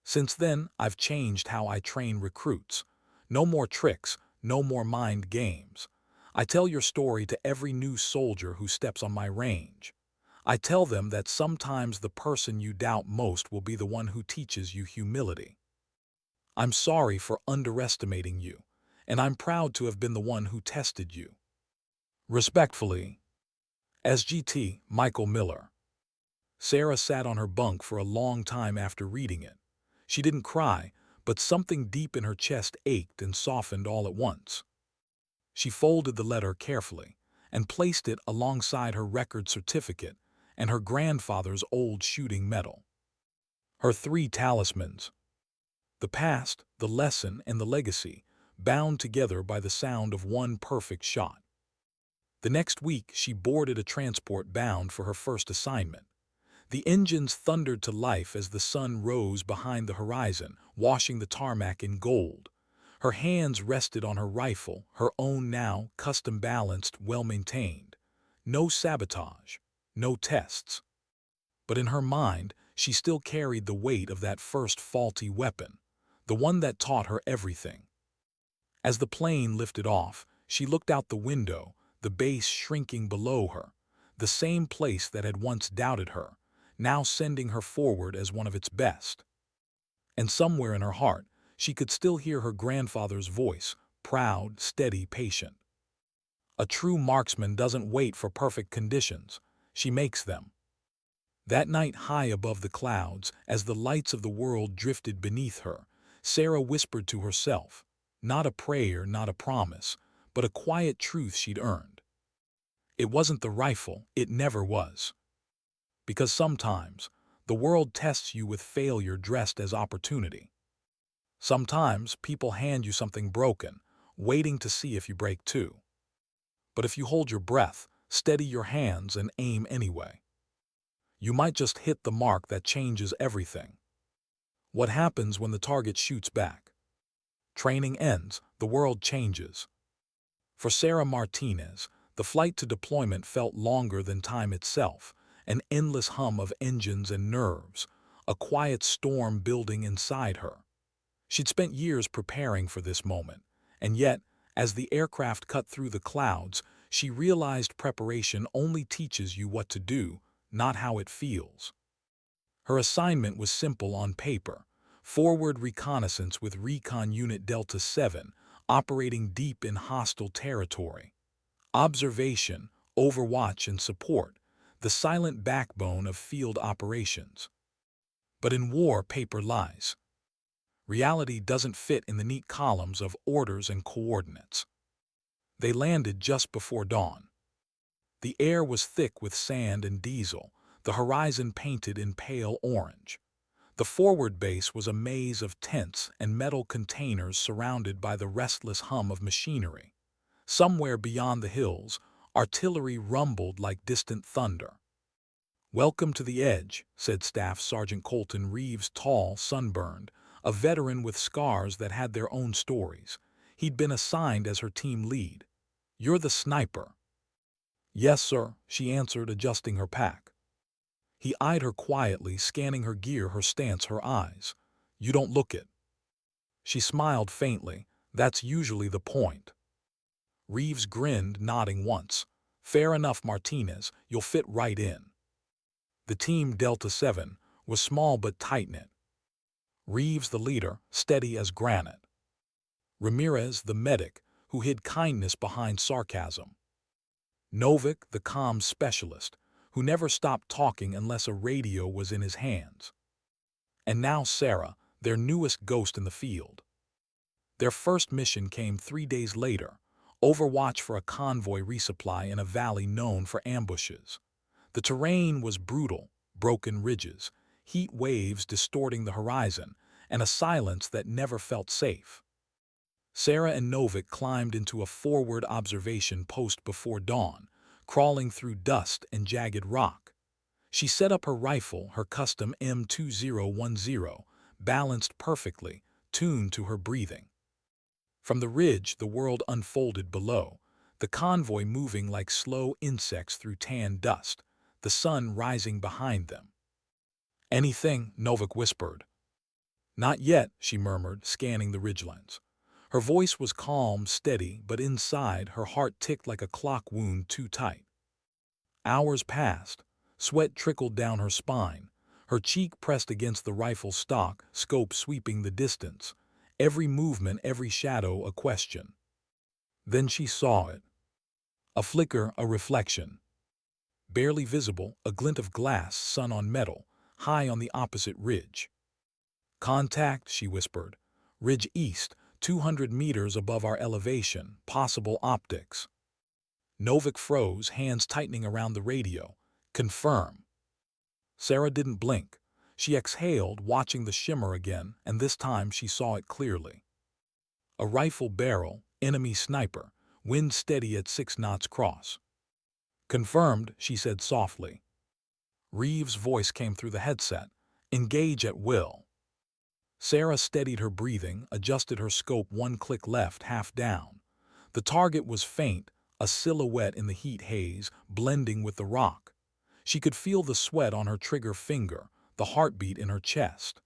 Since then, I've changed how I train recruits. No more tricks, no more mind games. I tell your story to every new soldier who steps on my range. I tell them that sometimes the person you doubt most will be the one who teaches you humility. I'm sorry for underestimating you, and I'm proud to have been the one who tested you. Respectfully, SGT, Michael Miller. Sarah sat on her bunk for a long time after reading it. She didn't cry, but something deep in her chest ached and softened all at once. She folded the letter carefully and placed it alongside her record certificate and her grandfather's old shooting medal. Her 3 talismans. The past, the lesson, and the legacy, bound together by the sound of one perfect shot. The next week, she boarded a transport bound for her first assignment. The engines thundered to life as the sun rose behind the horizon, washing the tarmac in gold. Her hands rested on her rifle, her own now, custom-balanced, well-maintained. No sabotage, no tests. But in her mind, she still carried the weight of that first faulty weapon, the one that taught her everything. As the plane lifted off, she looked out the window, the base shrinking below her, the same place that had once doubted her, now sending her forward as one of its best. And somewhere in her heart, she could still hear her grandfather's voice, proud, steady, patient. A true marksman doesn't wait for perfect conditions, she makes them. That night, high above the clouds, as the lights of the world drifted beneath her, Sarah whispered to herself, not a prayer, not a promise, but a quiet truth she'd earned. It wasn't the rifle, it never was. Because sometimes, the world tests you with failure dressed as opportunity. Sometimes, people hand you something broken, waiting to see if you break too. But if you hold your breath, steady your hands, and aim anyway, you might just hit the mark that changes everything. What happens when the target shoots back? Training ends, the world changes. For Sarah Martinez, the flight to deployment felt longer than time itself, an endless hum of engines and nerves, a quiet storm building inside her. She'd spent years preparing for this moment, and yet, as the aircraft cut through the clouds, She realized preparation only teaches you what to do, not how it feels. Her assignment was simple on paper: forward reconnaissance with Recon Unit Delta 7, operating deep in hostile territory. Observation, overwatch, and support, the silent backbone of field operations. But in war, paper lies. Reality doesn't fit in the neat columns of orders and coordinates. They landed just before dawn. The air was thick with sand and diesel, the horizon painted in pale orange. The forward base was a maze of tents and metal containers surrounded by the restless hum of machinery. Somewhere beyond the hills, artillery rumbled like distant thunder. "Welcome to the edge," said Staff Sergeant Colton Reeves, tall, sunburned, a veteran with scars that had their own stories. He'd been assigned as her team lead. "You're the sniper." "Yes, sir," she answered, adjusting her pack. He eyed her quietly, scanning her gear, her stance, her eyes. "You don't look it." She smiled faintly. "That's usually the point." Reeves grinned, nodding once. "Fair enough, Martinez. You'll fit right in." The team, Delta 7, was small but tight-knit. Reeves, the leader, steady as granite. Ramirez, the medic, who hid kindness behind sarcasm. Novik, the comms specialist, who never stopped talking unless a radio was in his hands. And now Sarah, their newest ghost in the field. Their first mission came 3 days later: overwatch for a convoy resupply in a valley known for ambushes. The terrain was brutal: broken ridges, heat waves distorting the horizon, and a silence that never felt safe. Sarah and Novik climbed into a forward observation post before dawn, crawling through dust and jagged rock. She set up her rifle, her custom M2010, balanced perfectly, tuned to her breathing. From the ridge, the world unfolded below, the convoy moving like slow insects through tan dust, the sun rising behind them. "Anything?" Novik whispered. "Not yet," she murmured, scanning the ridgelines. Her voice was calm, steady, but inside, her heart ticked like a clock wound too tight. Hours passed. Sweat trickled down her spine. Her cheek pressed against the rifle stock, scope sweeping the distance. Every movement, every shadow, a question. Then she saw it. A flicker, a reflection. Barely visible, a glint of glass, sun on metal, high on the opposite ridge. "Contact," she whispered. "Ridge east, 200 meters above our elevation, possible optics." Novik froze, hands tightening around the radio. "Confirm." Sarah didn't blink. She exhaled, watching the shimmer again, and this time she saw it clearly. A rifle barrel, enemy sniper, wind steady at 6 knots cross. "Confirmed," she said softly. Reeves' voice came through the headset. "Engage at will." Sarah steadied her breathing, adjusted her scope, one click left, half down. The target was faint, a silhouette in the heat haze, blending with the rock. She could feel the sweat on her trigger finger, the heartbeat in her chest.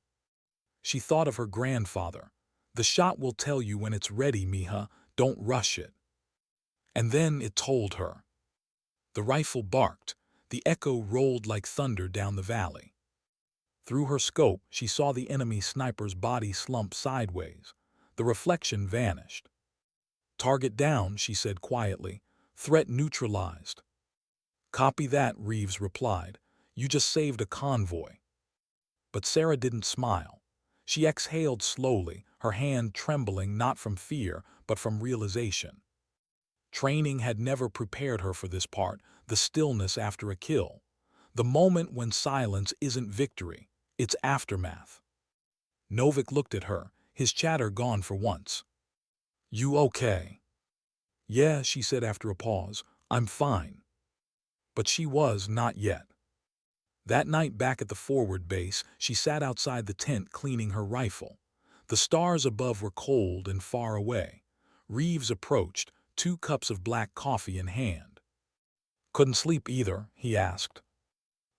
She thought of her grandfather. "The shot will tell you when it's ready, miha. Don't rush it." And then it told her. The rifle barked. The echo rolled like thunder down the valley. Through her scope, she saw the enemy sniper's body slump sideways. The reflection vanished. "Target down," she said quietly. "Threat neutralized." "Copy that," Reeves replied. "You just saved a convoy." But Sarah didn't smile. She exhaled slowly, her hand trembling not from fear, but from realization. Training had never prepared her for this part, the stillness after a kill. The moment when silence isn't victory, it's aftermath. Novik looked at her, his chatter gone for once. "You okay?" "Yeah," she said after a pause. "I'm fine." But she was not yet. That night back at the forward base, she sat outside the tent cleaning her rifle. The stars above were cold and far away. Reeves approached, 2 cups of black coffee in hand. "Couldn't sleep either?" he asked.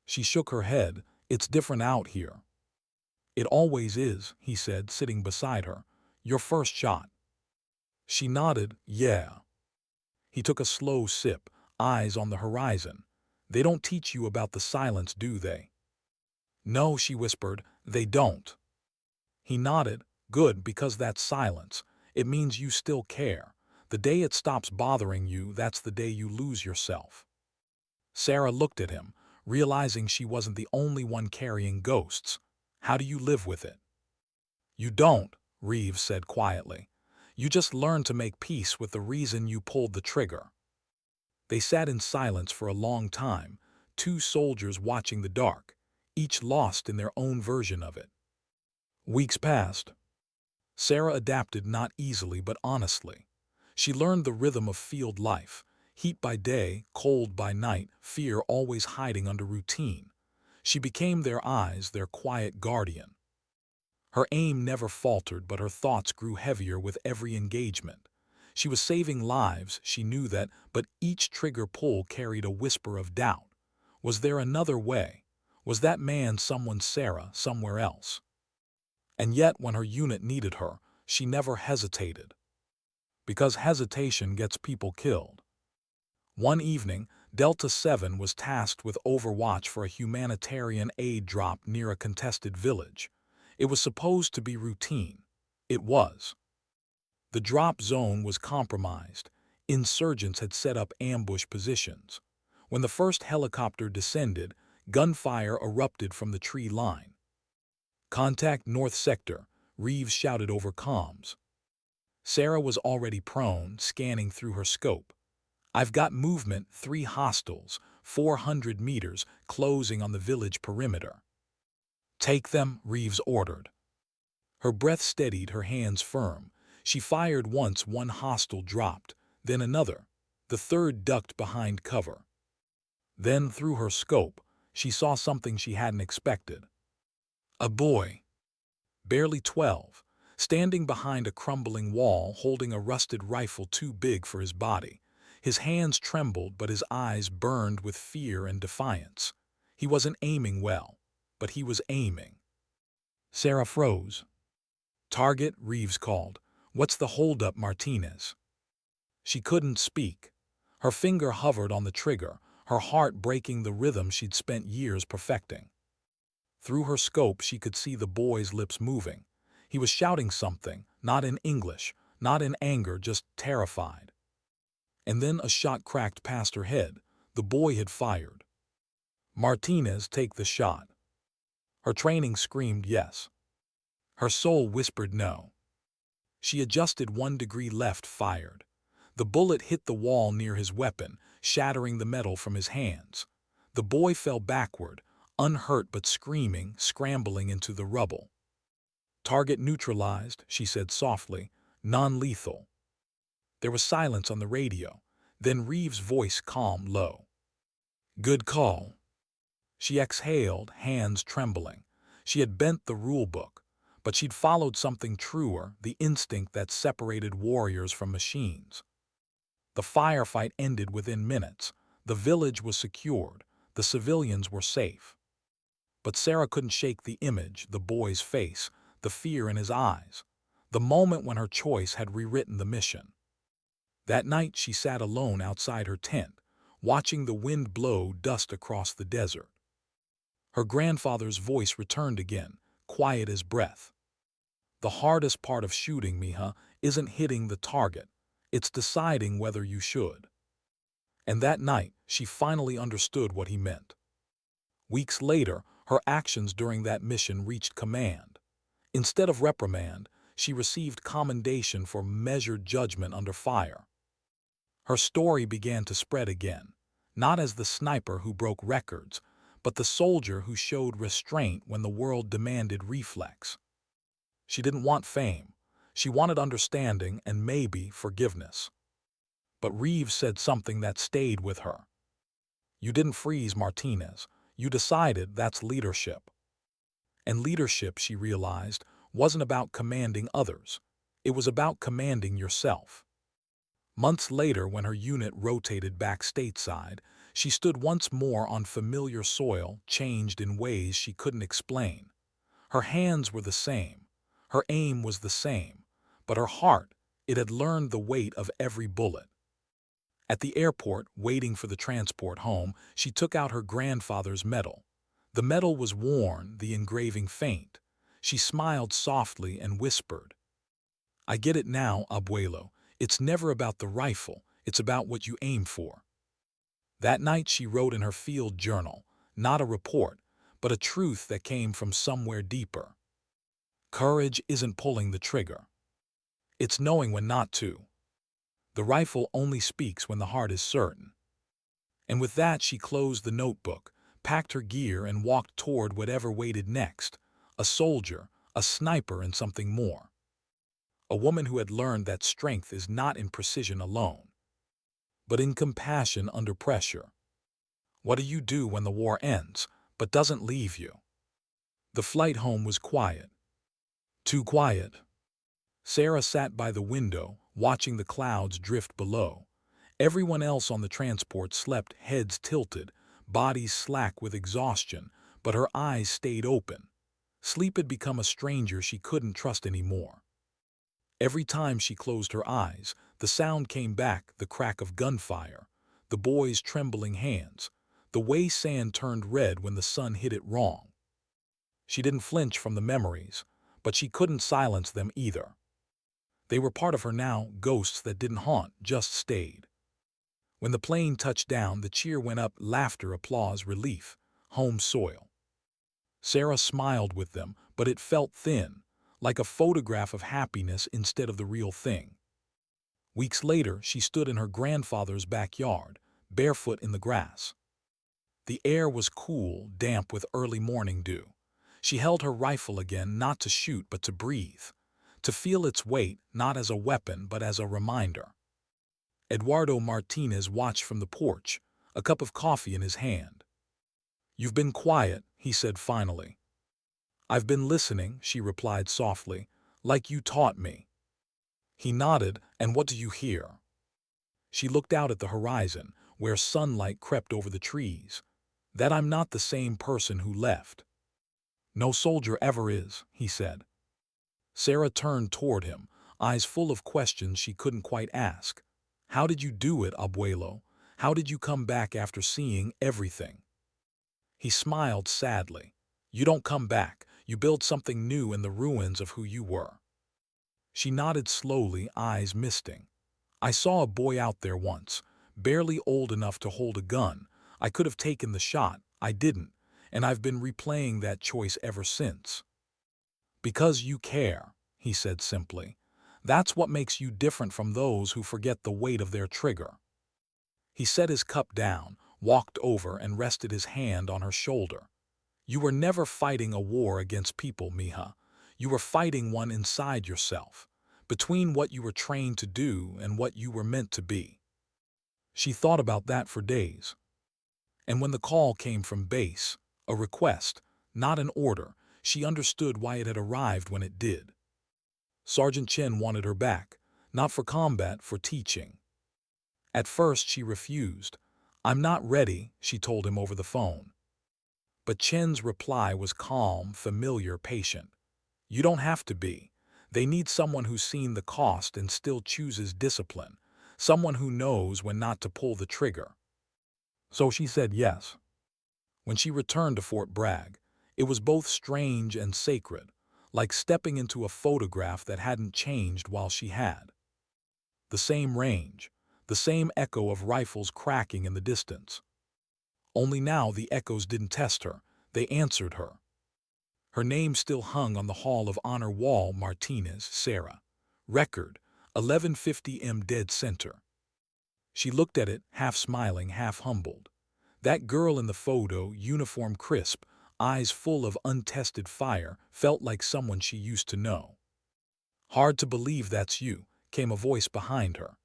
She shook her head. "It's different out here." "It always is," he said, sitting beside her. "Your first shot." She nodded. "Yeah." He took a slow sip, eyes on the horizon. They don't teach you about the silence, do they? No, she whispered, they don't. He nodded. Good, because that's silence. It means you still care. The day it stops bothering you, that's the day you lose yourself. Sarah looked at him, realizing she wasn't the only one carrying ghosts. How do you live with it? You don't, Reeves said quietly. You just learn to make peace with the reason you pulled the trigger. They sat in silence for a long time, two soldiers watching the dark, each lost in their own version of it. Weeks passed. Sarah adapted not easily but honestly. She learned the rhythm of field life, heat by day, cold by night, fear always hiding under routine. She became their eyes, their quiet guardian. Her aim never faltered, but her thoughts grew heavier with every engagement. She was saving lives, she knew that, but each trigger pull carried a whisper of doubt. Was there another way? Was that man someone's Sarah somewhere else? And yet, when her unit needed her, she never hesitated. Because hesitation gets people killed. One evening, Delta 7 was tasked with overwatch for a humanitarian aid drop near a contested village. It was supposed to be routine. It was. The drop zone was compromised. Insurgents had set up ambush positions. When the first helicopter descended, gunfire erupted from the tree line. Contact North Sector, Reeves shouted over comms. Sarah was already prone, scanning through her scope. I've got movement, 3 hostiles, 400 meters, closing on the village perimeter. Take them, Reeves ordered. Her breath steadied, her hands firm. She fired once, one hostile dropped, then another. The third ducked behind cover. Then, through her scope, she saw something she hadn't expected. A boy, barely 12, standing behind a crumbling wall, holding a rusted rifle too big for his body. His hands trembled, but his eyes burned with fear and defiance. He wasn't aiming well, but he was aiming. Sarah froze. Target, Reeves called. What's the holdup, Martinez? She couldn't speak. Her finger hovered on the trigger, her heart breaking the rhythm she'd spent years perfecting. Through her scope, she could see the boy's lips moving. He was shouting something, not in English, not in anger, just terrified. And then a shot cracked past her head. The boy had fired. Martinez, take the shot. Her training screamed yes. Her soul whispered no. She adjusted 1 degree left, fired. The bullet hit the wall near his weapon, shattering the metal from his hands. The boy fell backward, unhurt but screaming, scrambling into the rubble. Target neutralized, she said softly, non-lethal. There was silence on the radio. Then Reeves' voice calm, low. Good call. She exhaled, hands trembling. She had bent the rule book, but she'd followed something truer, the instinct that separated warriors from machines. The firefight ended within minutes. The village was secured. The civilians were safe. But Sarah couldn't shake the image, the boy's face, the fear in his eyes, the moment when her choice had rewritten the mission. That night she sat alone outside her tent, watching the wind blow dust across the desert. Her grandfather's voice returned again, quiet as breath. The hardest part of shooting, Miha, isn't hitting the target. It's deciding whether you should. And that night, she finally understood what he meant. Weeks later, her actions during that mission reached command. Instead of reprimand, she received commendation for measured judgment under fire. Her story began to spread again, not as the sniper who broke records, but the soldier who showed restraint when the world demanded reflex. She didn't want fame. She wanted understanding and maybe forgiveness. But Reeves said something that stayed with her. You didn't freeze, Martinez. You decided. That's leadership. And leadership, she realized, wasn't about commanding others. It was about commanding yourself. Months later, when her unit rotated back stateside, she stood once more on familiar soil, changed in ways she couldn't explain. Her hands were the same. Her aim was the same. But her heart, it had learned the weight of every bullet. At the airport, waiting for the transport home, she took out her grandfather's medal. The medal was worn, the engraving faint. She smiled softly and whispered, "I get it now, abuelo. It's never about the rifle, it's about what you aim for." That night she wrote in her field journal, not a report, but a truth that came from somewhere deeper. Courage isn't pulling the trigger. It's knowing when not to. The rifle only speaks when the heart is certain. And with that she closed the notebook, packed her gear and walked toward whatever waited next, a soldier, a sniper, and something more. A woman who had learned that strength is not in precision alone, but in compassion under pressure. What do you do when the war ends, but doesn't leave you? The flight home was quiet. Too quiet. Sarah sat by the window, watching the clouds drift below. Everyone else on the transport slept, heads tilted, bodies slack with exhaustion, but her eyes stayed open. Sleep had become a stranger she couldn't trust anymore. Every time she closed her eyes, the sound came back, the crack of gunfire, the boys' trembling hands, the way sand turned red when the sun hit it wrong. She didn't flinch from the memories, but she couldn't silence them either. They were part of her now, ghosts that didn't haunt, just stayed. When the plane touched down, the cheer went up, laughter, applause, relief, home soil. Sarah smiled with them, but it felt thin, like a photograph of happiness instead of the real thing. Weeks later, she stood in her grandfather's backyard, barefoot in the grass. The air was cool, damp with early morning dew. She held her rifle again, not to shoot but to breathe, to feel its weight not as a weapon but as a reminder. Eduardo Martinez watched from the porch, a cup of coffee in his hand. "You've been quiet," he said finally. "I've been listening," she replied softly, "like you taught me." He nodded. "And what do you hear?" She looked out at the horizon, where sunlight crept over the trees. "That I'm not the same person who left." "No soldier ever is," he said. Sarah turned toward him, eyes full of questions she couldn't quite ask. "How did you do it, abuelo? How did you come back after seeing everything?" He smiled sadly. "You don't come back. You build something new in the ruins of who you were." She nodded slowly, eyes misting. "I saw a boy out there once, barely old enough to hold a gun. I could have taken the shot. I didn't, and I've been replaying that choice ever since." "Because you care," he said simply. "That's what makes you different from those who forget the weight of their trigger." He set his cup down, walked over and rested his hand on her shoulder. "You were never fighting a war against people, miha. You were fighting one inside yourself, between what you were trained to do and what you were meant to be." She thought about that for days. And when the call came from base, a request, not an order, she understood why it had arrived when it did. Sergeant Chen wanted her back, not for combat, for teaching. At first she refused. "I'm not ready," she told him over the phone. But Chen's reply was calm, familiar, patient. "You don't have to be. They need someone who's seen the cost and still chooses discipline, someone who knows when not to pull the trigger." So she said yes. When she returned to Fort Bragg, it was both strange and sacred, like stepping into a photograph that hadn't changed while she had. The same range, the same echo of rifles cracking in the distance. Only now the echoes didn't test her, they answered her. Her name still hung on the Hall of Honor wall, Martinez, Sarah. Record, 1150 M dead center. She looked at it, half smiling, half humbled. That girl in the photo, uniform crisp, eyes full of untested fire, felt like someone she used to know. "Hard to believe that's you," came a voice behind her.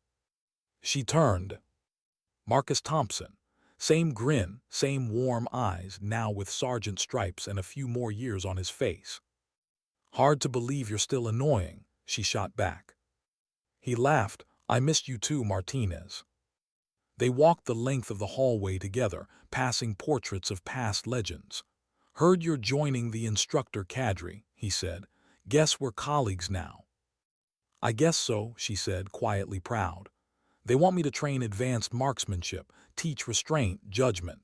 She turned. Marcus Thompson. Same grin, same warm eyes, now with sergeant stripes and a few more years on his face. "Hard to believe you're still annoying," she shot back. He laughed. "I missed you too, Martinez." They walked the length of the hallway together, passing portraits of past legends. "Heard you're joining the instructor cadre," he said. "Guess we're colleagues now." "I guess so," she said, quietly proud. They want me to train advanced marksmanship, teach restraint, judgment.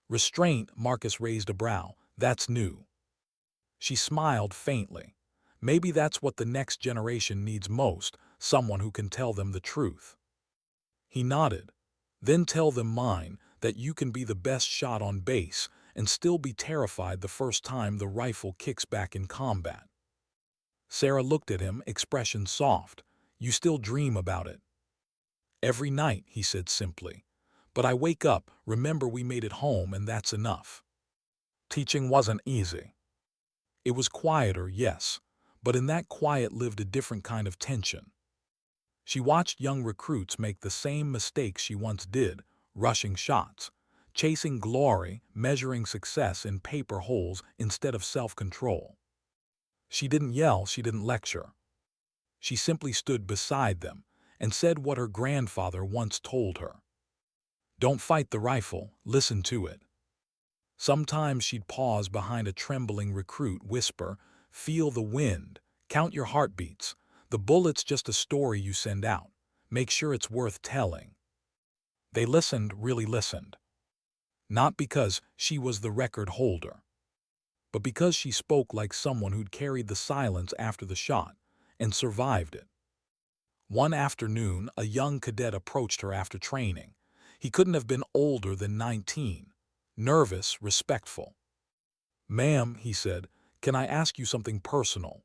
Restraint, Marcus raised a brow. That's new. She smiled faintly. Maybe that's what the next generation needs most, someone who can tell them the truth. He nodded. Then tell them mine, that you can be the best shot on base and still be terrified the first time the rifle kicks back in combat. Sarah looked at him, expression soft. You still dream about it. Every night, he said simply. But I wake up, remember we made it home, and that's enough. Teaching wasn't easy. It was quieter, yes, but in that quiet lived a different kind of tension. She watched young recruits make the same mistakes she once did, rushing shots, chasing glory, measuring success in paper holes instead of self-control. She didn't yell, she didn't lecture. She simply stood beside them and said what her grandfather once told her. Don't fight the rifle, listen to it. Sometimes she'd pause behind a trembling recruit, whisper, feel the wind, count your heartbeats. The bullet's just a story you send out. Make sure it's worth telling. They listened, really listened. Not because she was the record holder, but because she spoke like someone who'd carried the silence after the shot and survived it. One afternoon, a young cadet approached her after training. He couldn't have been older than 19. Nervous, respectful. Ma'am, he said, can I ask you something personal?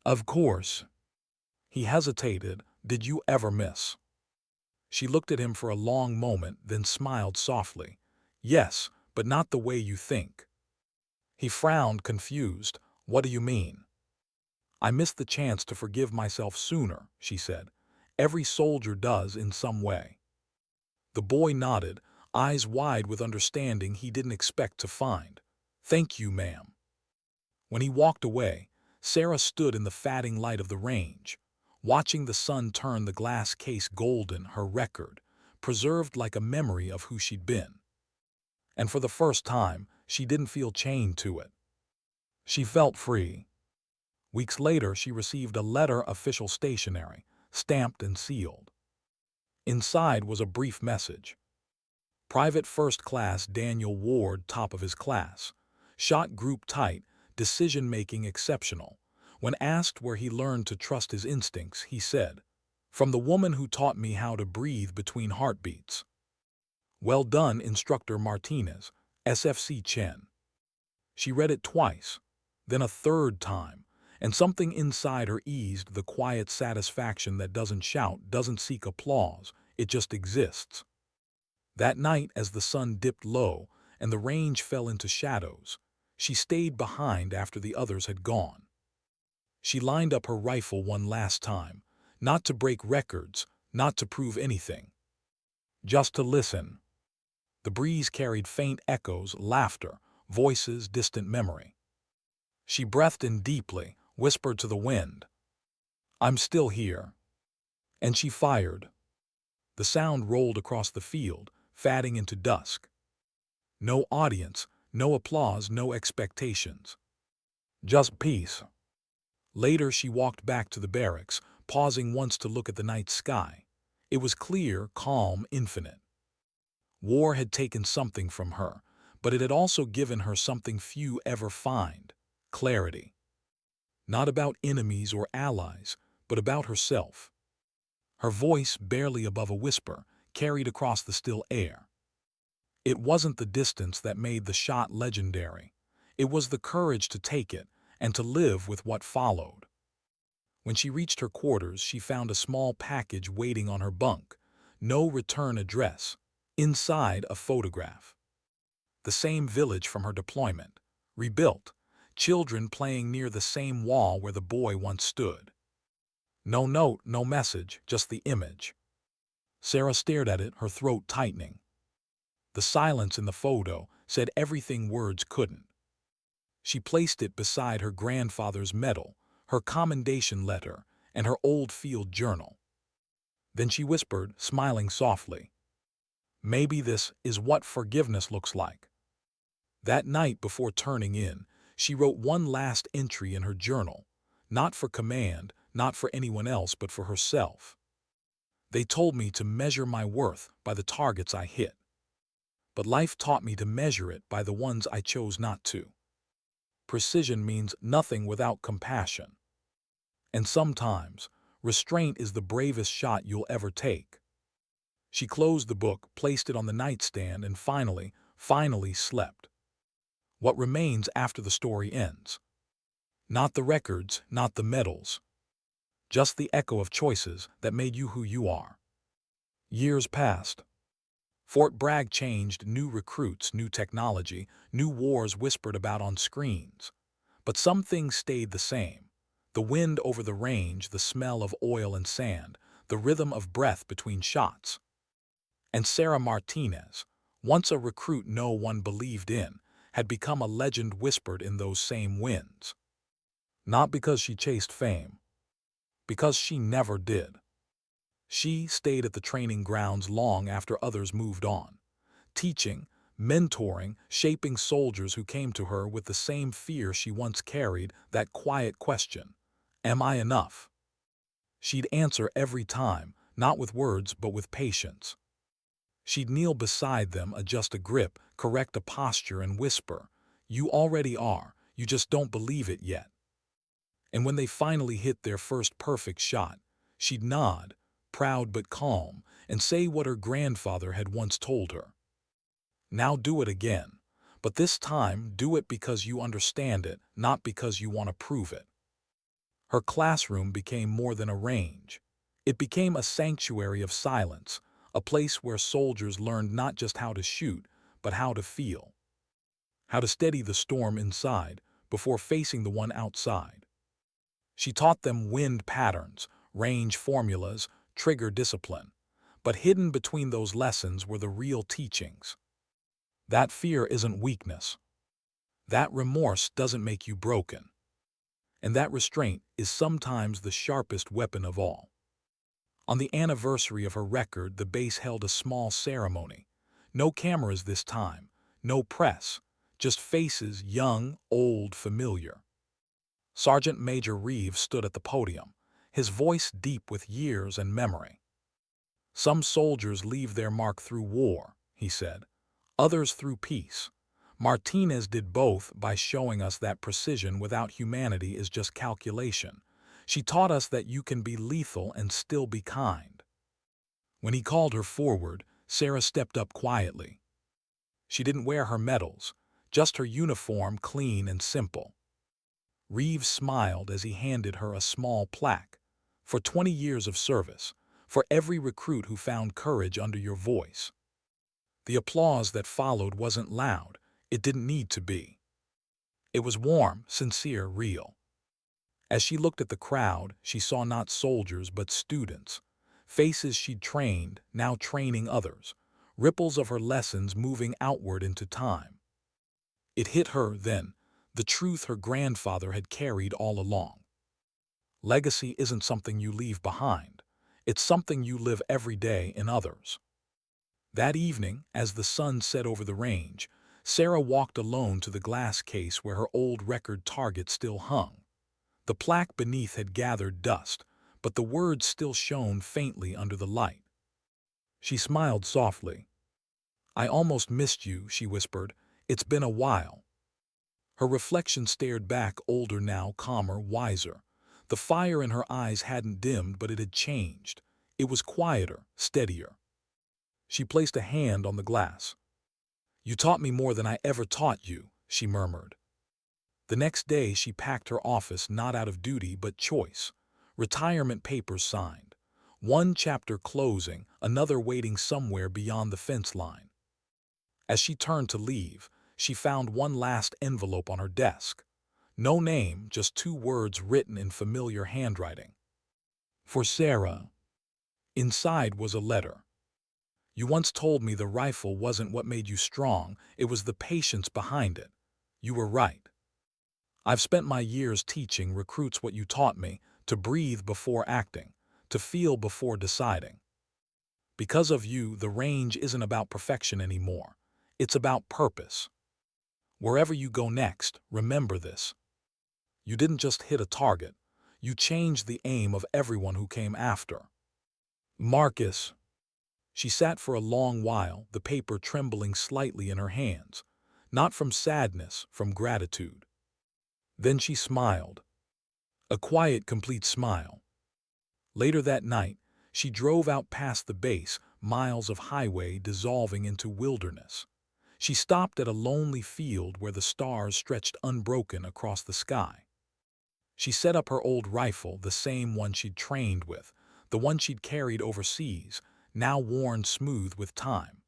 Of course. He hesitated. Did you ever miss? She looked at him for a long moment, then smiled softly. Yes, but not the way you think. He frowned, confused. What do you mean? I missed the chance to forgive myself sooner, she said. Every soldier does in some way. The boy nodded, eyes wide with understanding he didn't expect to find. Thank you, ma'am. When he walked away, Sarah stood in the fading light of the range, watching the sun turn the glass case golden, her record, preserved like a memory of who she'd been. And for the first time, she didn't feel chained to it. She felt free. Weeks later, she received a letter, official stationery, stamped and sealed. Inside was a brief message. Private First Class Daniel Ward, top of his class. Shot group tight, decision-making exceptional. When asked where he learned to trust his instincts, he said, "From the woman who taught me how to breathe between heartbeats." Well done, Instructor Martinez, SFC Chen. She read it twice, then a third time, and something inside her eased the quiet satisfaction that doesn't shout, doesn't seek applause, it just exists. That night, as the sun dipped low and the range fell into shadows, she stayed behind after the others had gone. She lined up her rifle one last time, not to break records, not to prove anything, just to listen. The breeze carried faint echoes, laughter, voices, distant memory. She breathed in deeply, whispered to the wind, "I'm still here." And she fired. The sound rolled across the field, fading into dusk. No audience, no applause, no expectations. Just peace. Later she walked back to the barracks, pausing once to look at the night sky. It was clear, calm, infinite. War had taken something from her, but it had also given her something few ever find: clarity. Not about enemies or allies, but about herself. Her voice, barely above a whisper, carried across the still air. It wasn't the distance that made the shot legendary. It was the courage to take it and to live with what followed. When she reached her quarters, she found a small package waiting on her bunk. No return address. Inside, a photograph. The same village from her deployment. Rebuilt. Children playing near the same wall where the boy once stood. No note, no message, just the image. Sarah stared at it, her throat tightening. The silence in the photo said everything words couldn't. She placed it beside her grandfather's medal, her commendation letter, and her old field journal. Then she whispered, smiling softly, "Maybe this is what forgiveness looks like." That night before turning in, she wrote one last entry in her journal, not for command, not for anyone else, but for herself. They told me to measure my worth by the targets I hit. But life taught me to measure it by the ones I chose not to. Precision means nothing without compassion. And sometimes, restraint is the bravest shot you'll ever take. She closed the book, placed it on the nightstand, and finally slept. What remains after the story ends? Not the records, not the medals. Just the echo of choices that made you who you are. Years passed. Fort Bragg changed, new recruits, new technology, new wars whispered about on screens. But some things stayed the same. The wind over the range, the smell of oil and sand, the rhythm of breath between shots. And Sarah Martinez, once a recruit no one believed in, had become a legend whispered in those same winds. Not because she chased fame, because she never did. She stayed at the training grounds long after others moved on, teaching, mentoring, shaping soldiers who came to her with the same fear she once carried, that quiet question, "Am I enough?" She'd answer every time, not with words but with patience. She'd kneel beside them, adjust a grip, correct a posture, and whisper, "You already are, you just don't believe it yet." And when they finally hit their first perfect shot, she'd nod, proud but calm, and say what her grandfather had once told her. "Now do it again, but this time do it because you understand it, not because you want to prove it." Her classroom became more than a range. It became a sanctuary of silence, a place where soldiers learned not just how to shoot, but how to feel. How to steady the storm inside before facing the one outside. She taught them wind patterns, range formulas, trigger discipline. But hidden between those lessons were the real teachings. That fear isn't weakness. That remorse doesn't make you broken. And that restraint is sometimes the sharpest weapon of all. On the anniversary of her record, the base held a small ceremony. No cameras this time, no press, just faces, young, old, familiar. Sergeant Major Reeves stood at the podium, his voice deep with years and memory. "Some soldiers leave their mark through war," he said, "others through peace. Martinez did both by showing us that precision without humanity is just calculation. She taught us that you can be lethal and still be kind." When he called her forward, Sarah stepped up quietly. She didn't wear her medals, just her uniform, clean and simple. Reeves smiled as he handed her a small plaque. "For 20 years of service, for every recruit who found courage under your voice." The applause that followed wasn't loud. It didn't need to be. It was warm, sincere, real. As she looked at the crowd, she saw not soldiers but students. Faces she'd trained, now training others. Ripples of her lessons moving outward into time. It hit her then, the truth her grandfather had carried all along. Legacy isn't something you leave behind. It's something you live every day in others. That evening, as the sun set over the range, Sarah walked alone to the glass case where her old record target still hung. The plaque beneath had gathered dust, but the words still shone faintly under the light. She smiled softly. "I almost missed you," she whispered. "It's been a while." Her reflection stared back, older now, calmer, wiser. The fire in her eyes hadn't dimmed, but it had changed. It was quieter, steadier. She placed a hand on the glass. "You taught me more than I ever taught you," she murmured. The next day she packed her office, not out of duty but choice. Retirement papers signed. One chapter closing, another waiting somewhere beyond the fence line. As she turned to leave, she found one last envelope on her desk. No name, just 2 words written in familiar handwriting. "For Sarah." Inside was a letter. "You once told me the rifle wasn't what made you strong, it was the patience behind it. You were right. I've spent my years teaching recruits what you taught me, to breathe before acting, to feel before deciding. Because of you, the range isn't about perfection anymore. It's about purpose. Wherever you go next, remember this. You didn't just hit a target. You changed the aim of everyone who came after." Marcus. She sat for a long while, the paper trembling slightly in her hands, not from sadness, from gratitude. Then she smiled. A quiet, complete smile. Later that night, she drove out past the base, miles of highway dissolving into wilderness. She stopped at a lonely field where the stars stretched unbroken across the sky. She set up her old rifle, the same one she'd trained with, the one she'd carried overseas, now worn smooth with time.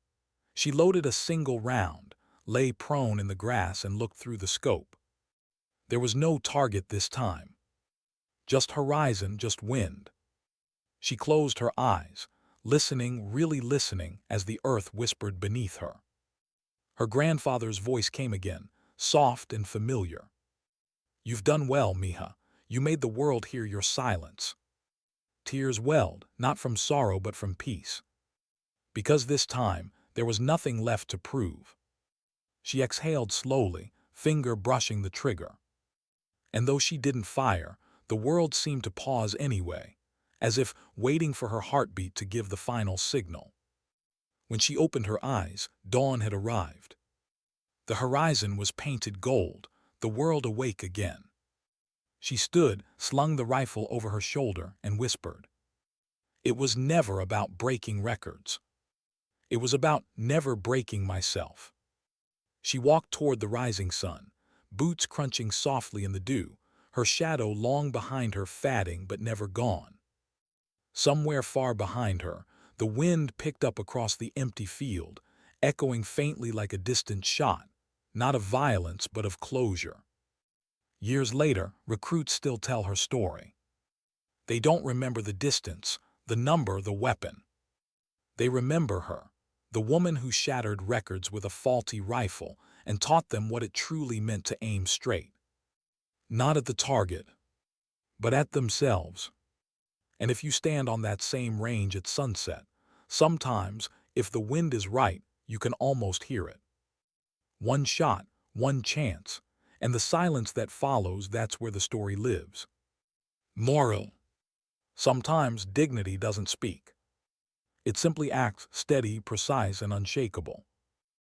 She loaded a single round, lay prone in the grass and looked through the scope. There was no target this time. Just horizon, just wind. She closed her eyes, listening, really listening, as the earth whispered beneath her. Her grandfather's voice came again, soft and familiar. "You've done well, miha. You made the world hear your silence." Tears welled, not from sorrow but from peace. Because this time, there was nothing left to prove. She exhaled slowly, finger brushing the trigger. And though she didn't fire, the world seemed to pause anyway, as if waiting for her heartbeat to give the final signal. When she opened her eyes, dawn had arrived. The horizon was painted gold, the world awake again. She stood, slung the rifle over her shoulder, and whispered. It was never about breaking records. It was about never breaking myself. She walked toward the rising sun, boots crunching softly in the dew, her shadow long behind her fading but never gone. Somewhere far behind her, the wind picked up across the empty field, echoing faintly like a distant shot, not of violence but of closure. Years later, recruits still tell her story. They don't remember the distance, the number, the weapon. They remember her, the woman who shattered records with a faulty rifle and taught them what it truly meant to aim straight. Not at the target, but at themselves. And if you stand on that same range at sunset, sometimes, if the wind is right, you can almost hear it. One shot, one chance, and the silence that follows, that's where the story lives. Moral. Sometimes dignity doesn't speak. It simply acts steady, precise, and unshakable.